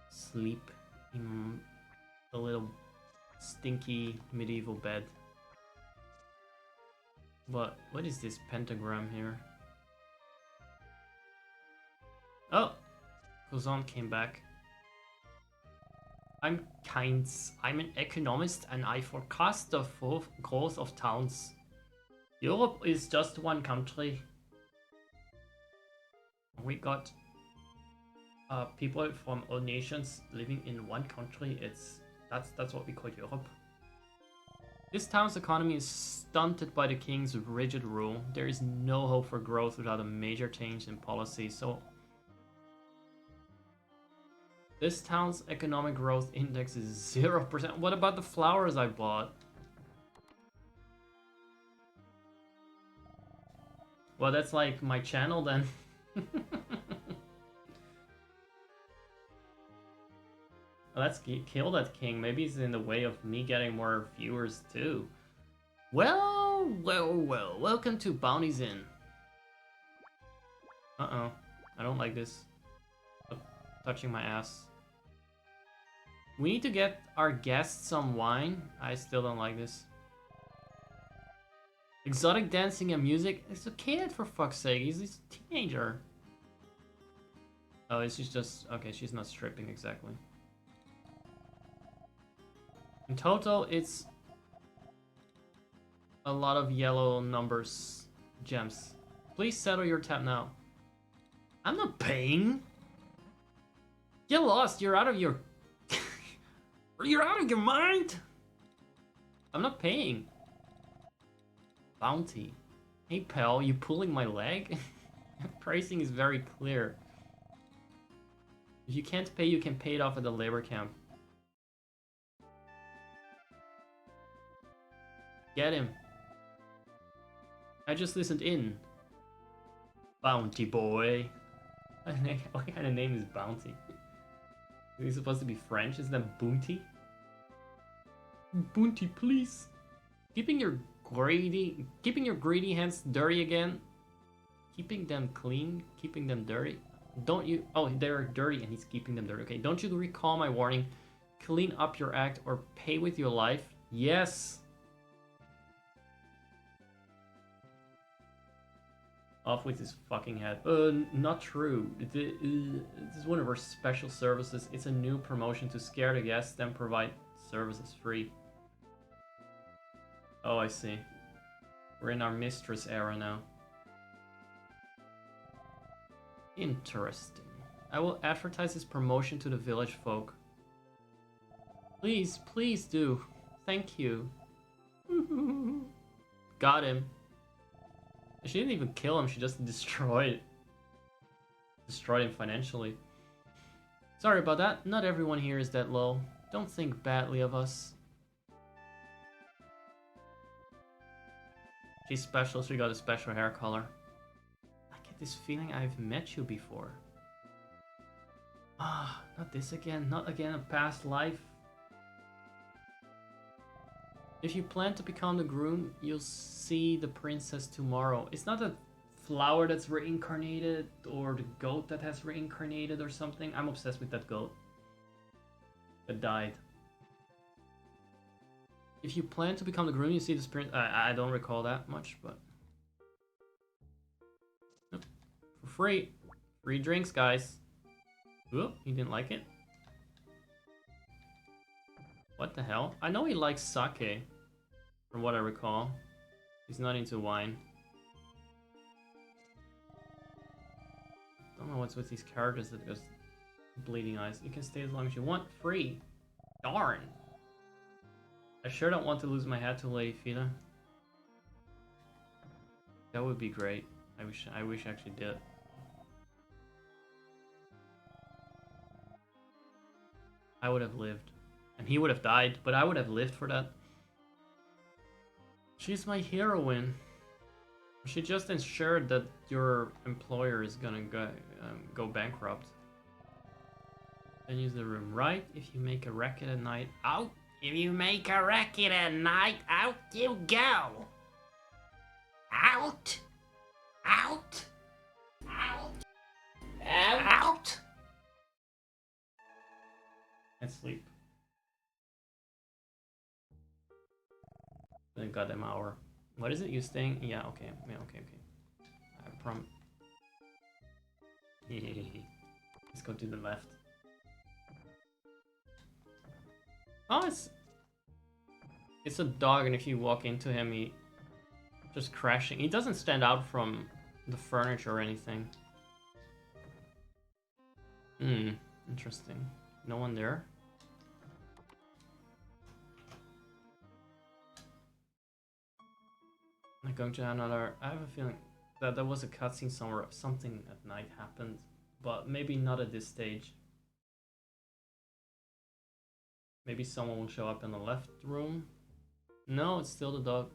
D: sleep in a little stinky medieval bed. But what is this pentagram here? Oh, Kuzan came back. I'm Keynes. I'm an economist and I forecast the growth of towns. Europe is just one country. We got people from all nations living in one country. That's what we call Europe. This town's economy is stunted by the king's rigid rule. There is no hope for growth without a major change in policy. So this town's economic growth index is 0%. What about the flowers I bought? Well, that's like my channel then. Let's kill that king. Maybe he's in the way of me getting more viewers too. Well, well, well. Welcome to Bounty's Inn. Uh-oh. I don't like this. Touching my ass. We need to get our guests some wine. I still don't like this. Exotic dancing and music. It's a kid, for fuck's sake. He's a teenager. Oh, she's just... Okay, she's not stripping exactly. In total, it's a lot of yellow numbers, gems. Please settle your tab now. I'm not paying. Get lost. You're out of your... You're out of your mind. I'm not paying. Bounty. Hey, pal, you pulling my leg? Pricing is very clear. If you can't pay, you can pay it off at the labor camp. Get him. I just listened in. Bounty boy. What kind of name is Bounty? Is he supposed to be French? Is that Bounty? Bounty, please. Keeping your greedy hands dirty again. Keeping them clean, keeping them dirty. Don't you... Oh, they're dirty and he's keeping them dirty. Okay, don't you recall my warning? Clean up your act or pay with your life. Yes. Off with his fucking head. Not true. This is one of our special services. It's a new promotion to scare the guests, then provide services free. Oh, I see. We're in our mistress era now. Interesting. I will advertise this promotion to the village folk. Please, please do. Thank you. Got him. She didn't even kill him, she just destroyed him financially. Sorry about that, not everyone here is that low. Don't think badly of us. She's special, she got a special hair color. I get this feeling I've met you before. Ah, not this again, not again a past life. If you plan to become the groom, you'll see the princess tomorrow. It's not a flower that's reincarnated or the goat that has reincarnated or something. I'm obsessed with that goat that died. If you plan to become the groom, you see the prince. I don't recall that much, but nope. For free. Free drinks, guys. Whoop, he didn't like it. What the hell? I know he likes sake, from what I recall. He's not into wine. Don't know what's with these characters that goes bleeding eyes. You can stay as long as you want. Free. Darn. I sure don't want to lose my hat to Lady Fila. That would be great. I wish I actually did. I would have lived. And he would have died, but I would have lived for that. She's my heroine. She just ensured that your employer is gonna go bankrupt. Then use the room, right? If you make a racket at night, out. If you make a racket at night, out you go. Out. Out. Out. Out. And sleep. The goddamn hour. What is it? You staying? Yeah, okay. Yeah, okay. I promise. Let's go to the left. Oh, it's a dog, and if you walk into him, he just crashing. He doesn't stand out from the furniture or anything. Interesting. No one there? I'm going to another... I have a feeling that there was a cutscene somewhere. Something at night happened, but maybe not at this stage. Maybe someone will show up in the left room. No, it's still the dog.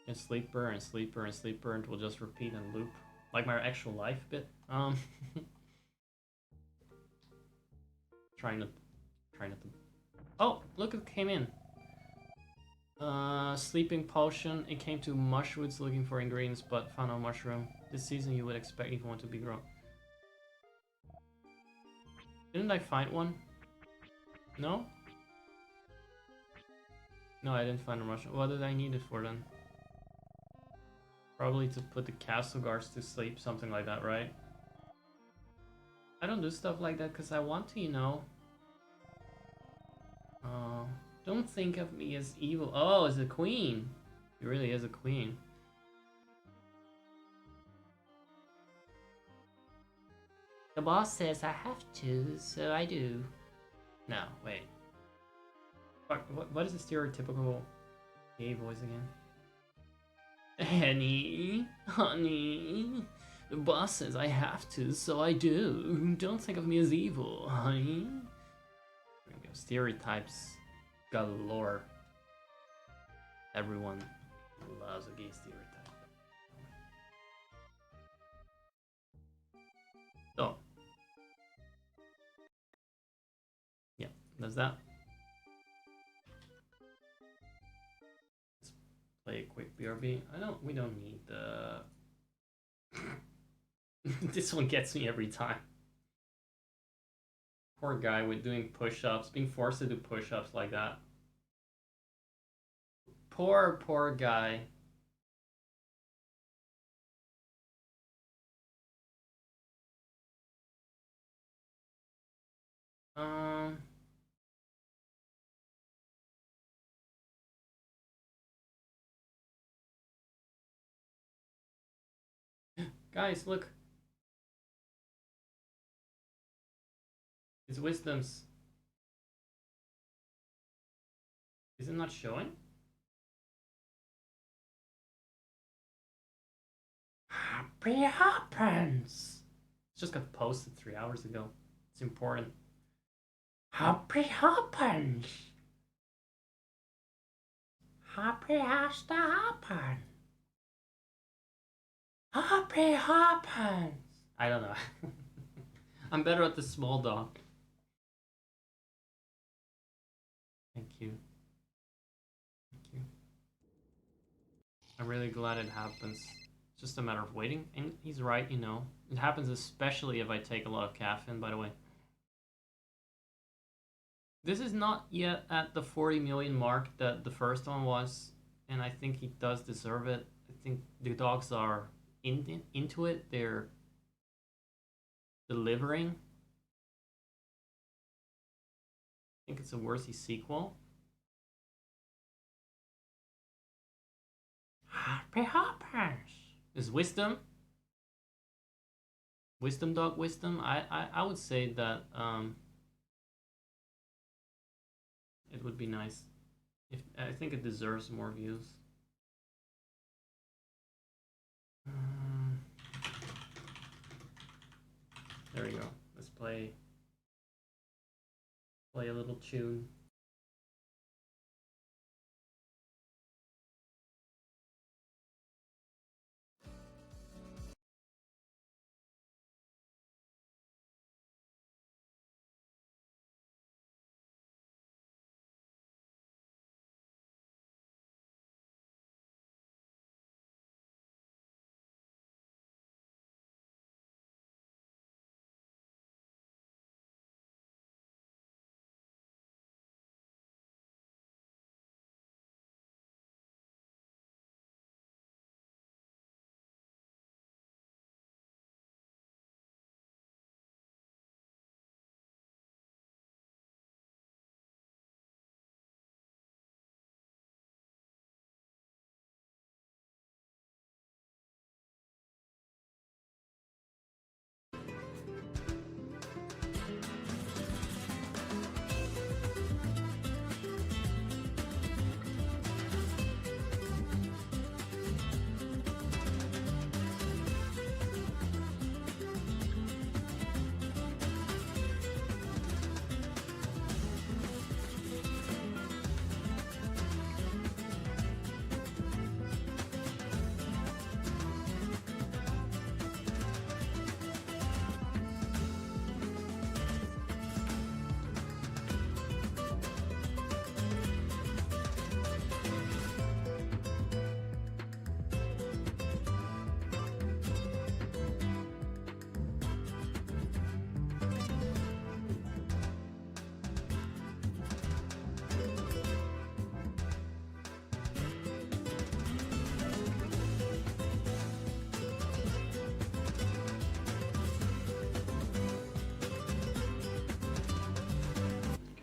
D: And sleeper and sleeper and sleeper, and it will just repeat and loop. Like my actual life bit. Trying not to. Oh, look, it came in. Sleeping potion. It came to Mushwoods looking for ingredients, but found no mushroom. This season you would expect if you want to be grown. Didn't I find one? No? No, I didn't find a mushroom. What did I need it for then? Probably to put the castle guards to sleep, something like that, right? I don't do stuff like that because I want to, you know. Don't think of me as evil. Oh, it's a queen. He really is a queen. The boss says I have to, so I do. No, wait. What is the stereotypical gay voice again? Honey, the boss says I have to, so I do. Don't think of me as evil, honey. There we go. Stereotypes galore. Everyone loves a gay stereotype. So, yeah, that's that. Let's play a quick BRB. We don't need the... This one gets me every time. Poor guy with doing push-ups, being forced to do push-ups like that. Poor guy. Guys, look. It's wisdoms. Is it not showing? Happy happens. It just got posted 3 hours ago. It's important. Happy happens. Happy has to happen. Happy happens. I don't know. I'm better at the small dog. Thank you. Thank you. I'm really glad it happens. It's just a matter of waiting. And he's right, you know. It happens especially if I take a lot of caffeine, by the way. This is not yet at the 40 million mark that the first one was, and I think he does deserve it. I think the dogs are into it. They're delivering. I think it's a worthy sequel. Happy hoppers. Is wisdom? Wisdom dog wisdom? I would say that it would be nice. If I think it deserves more views. There we go. Let's play a little tune.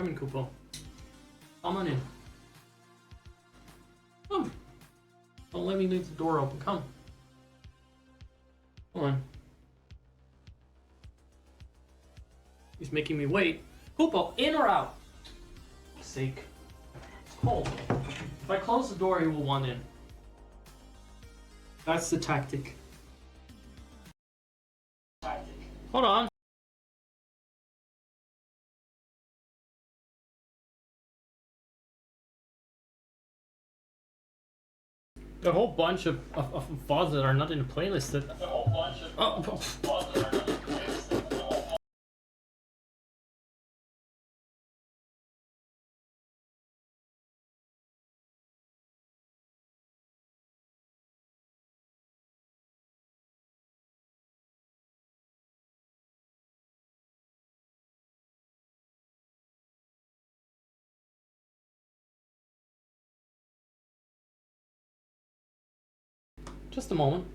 A: in, Kupo. Come on in. Come. Don't let me leave the door open. Come. Come on. He's making me wait. Kupo, in or out? For sake. It's cold. If I close the door, he will want in. That's the tactic. Hold on. A whole bunch of VODs that are not in the playlist that... A whole bunch of VODs that are not in the playlist. Just a moment.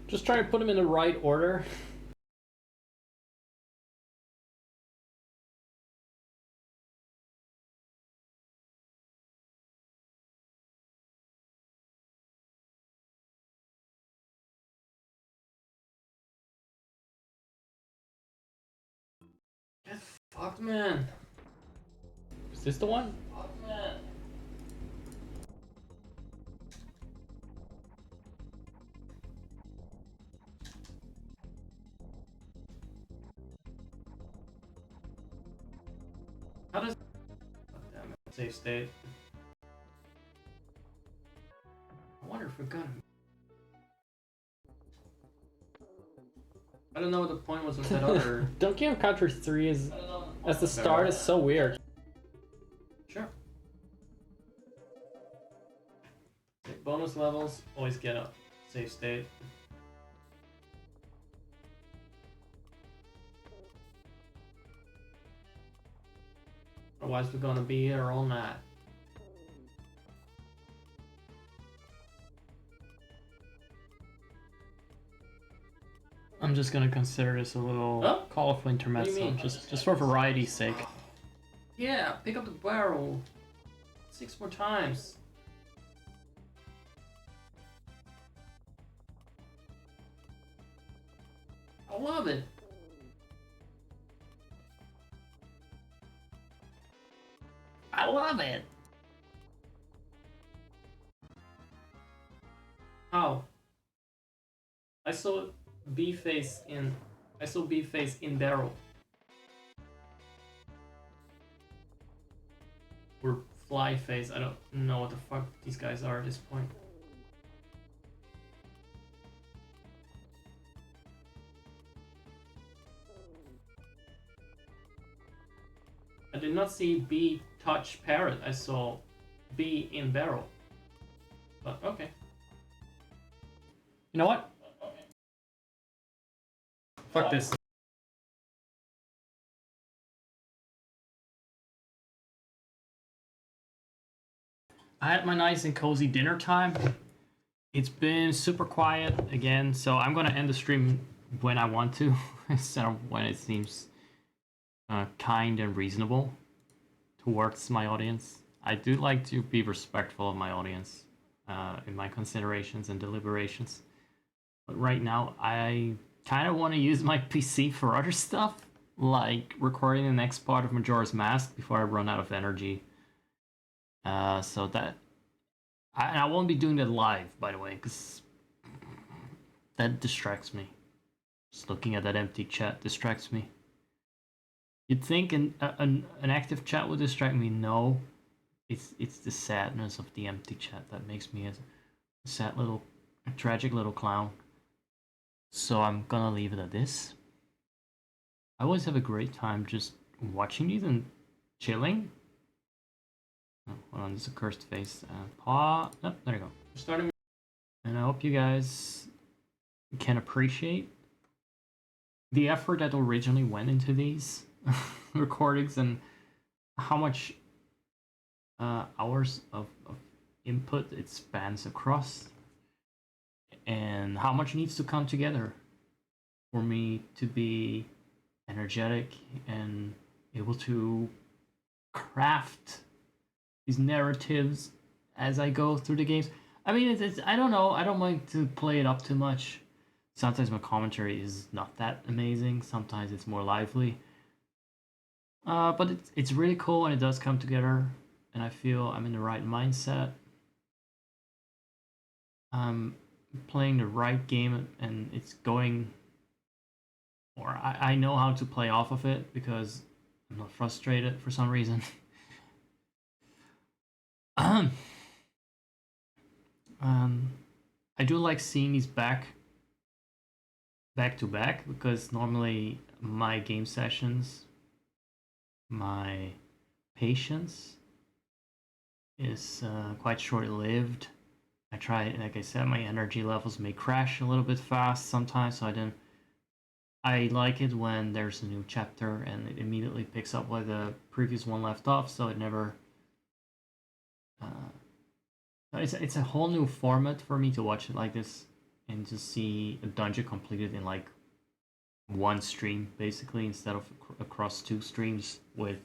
A: Just try to put them in the right order. Get fucked, man. Is this the one? Fuck, man. How does... Oh, damn it. Save state. I wonder if we got him. I don't know what the point was of that other... Donkey Kong Country 3 is... As the start is so weird. Sure. Okay, bonus levels, always get a save state. Otherwise we're gonna be here all night. I'm just gonna consider this a little Call of Intermezzo, just for variety's sake. Yeah, pick up the barrel 6 more times. I love it. I love it. Oh. I saw B face in barrel. Or fly face. I don't know what the fuck these guys are at this point. I did not see B touch parrot. I saw B in barrel. But okay. You know what? Fuck this.
C: I had my nice and cozy dinner time. It's been super quiet again, so I'm gonna end the stream when I want to instead of when it seems kind and reasonable towards my audience. I do like to be respectful of my audience in my considerations and deliberations. But right now, I kind of want to use my PC for other stuff, like recording the next part of Majora's Mask before I run out of energy. So that I won't be doing that live, by the way, because that distracts me. Just looking at that empty chat distracts me. You'd think an active chat would distract me. No, it's the sadness of the empty chat that makes me a tragic little clown. So I'm gonna leave it at this. I always have a great time just watching these and chilling. Oh, hold on, this is a cursed face. Oh, there you go.
D: Starting.
C: And I hope you guys can appreciate the effort that originally went into these recordings and how much hours of input it spans across and how much needs to come together for me to be energetic and able to craft these narratives as I go through the games. I mean, it's I don't know. I don't like to play it up too much. Sometimes my commentary is not that amazing. Sometimes it's more lively. But it's really cool when it does come together, and I feel I'm in the right mindset. I'm playing the right game, and it's going. Or I know how to play off of it because I'm not frustrated for some reason. I do like seeing these back to back because normally my game sessions, my patience is quite short-lived. I try, like I said, my energy levels may crash a little bit fast sometimes, so I like it when there's a new chapter and it immediately picks up where the previous one left off, so it never. It's a whole new format for me to watch it like this and to see a dungeon completed in like one stream basically instead of across two streams with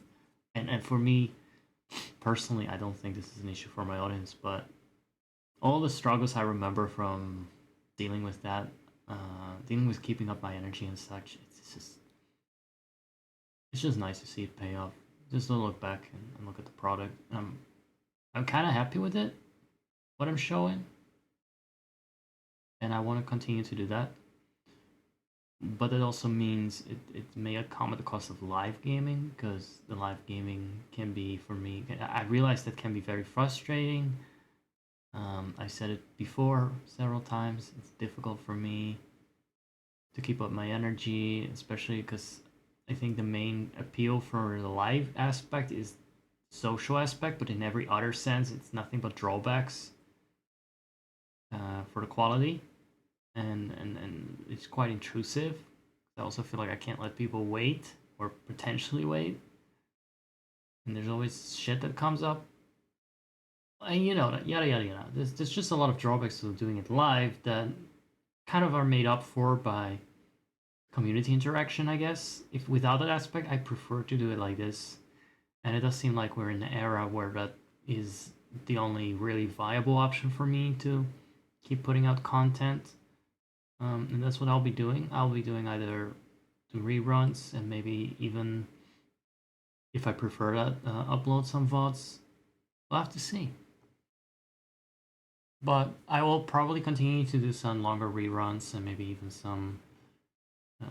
C: and for me personally, I don't think this is an issue for my audience, but all the struggles I remember from dealing with that, dealing with keeping up my energy and such, it's just nice to see it pay off. Just to look back and look at the product. I'm kind of happy with it, what I'm showing, and I want to continue to do that. But it also means it may come at the cost of live gaming, because the live gaming can be, for me, I realize that can be very frustrating. I said it before several times, it's difficult for me to keep up my energy, especially because I think the main appeal for the live aspect is social aspect, but in every other sense, it's nothing but drawbacks for the quality, and it's quite intrusive. I also feel like I can't let people wait or potentially wait, and there's always shit that comes up, and you know that yada yada yada. There's just a lot of drawbacks to doing it live that kind of are made up for by community interaction, I guess. If without that aspect, I prefer to do it like this. And it does seem like we're in an era where that is the only really viable option for me to keep putting out content. And that's what I'll be doing. I'll be doing either the reruns and maybe even, if I prefer that, upload some VODs. We'll have to see. But I will probably continue to do some longer reruns and maybe even some,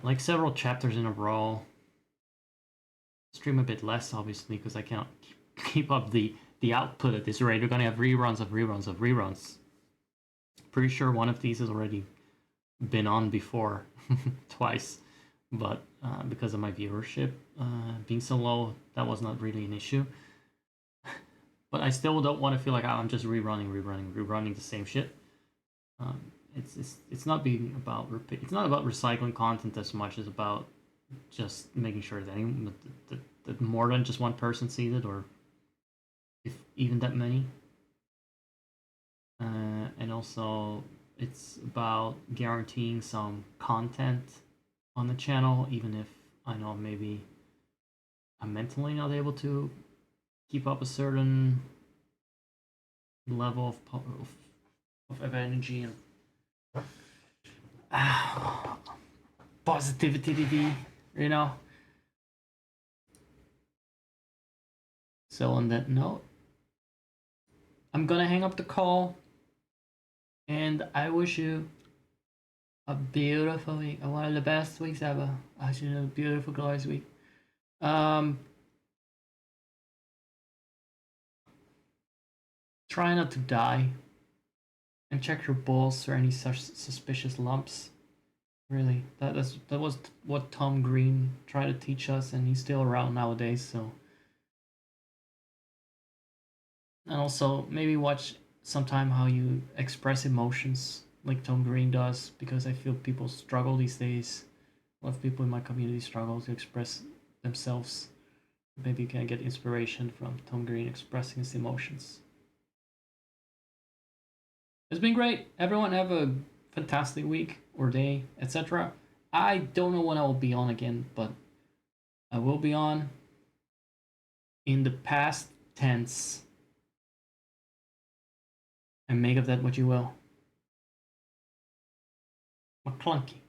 C: like several chapters in a row. Stream a bit less, obviously, because I cannot keep up the output at this rate. We're gonna have reruns of reruns of reruns. Pretty sure one of these has already been on before, twice, but because of my viewership being so low, that was not really an issue. But I still don't want to feel like I'm just rerunning the same shit. It's not being about it's not about recycling content as much as about just making sure that more than just one person sees it, or if even that many. and also it's about guaranteeing some content on the channel, even if I know maybe I'm mentally not able to keep up a certain level of energy and positivity, you know. So on that note, I'm gonna hang up the call, and I wish you a beautiful week, one of the best weeks ever. Actually, a beautiful, glorious week. Try not to die, and check your balls for any such suspicious lumps. Really, that was what Tom Green tried to teach us, and he's still around nowadays. So, and also maybe watch sometime how you express emotions like Tom Green does, because I feel people struggle these days. A lot of people in my community struggle to express themselves. Maybe you can get inspiration from Tom Green expressing his emotions. It's been great. Everyone have a fantastic week or day, etc. I don't know when I will be on again, but I will be on in the past tense. And make of that what you will. McClunky.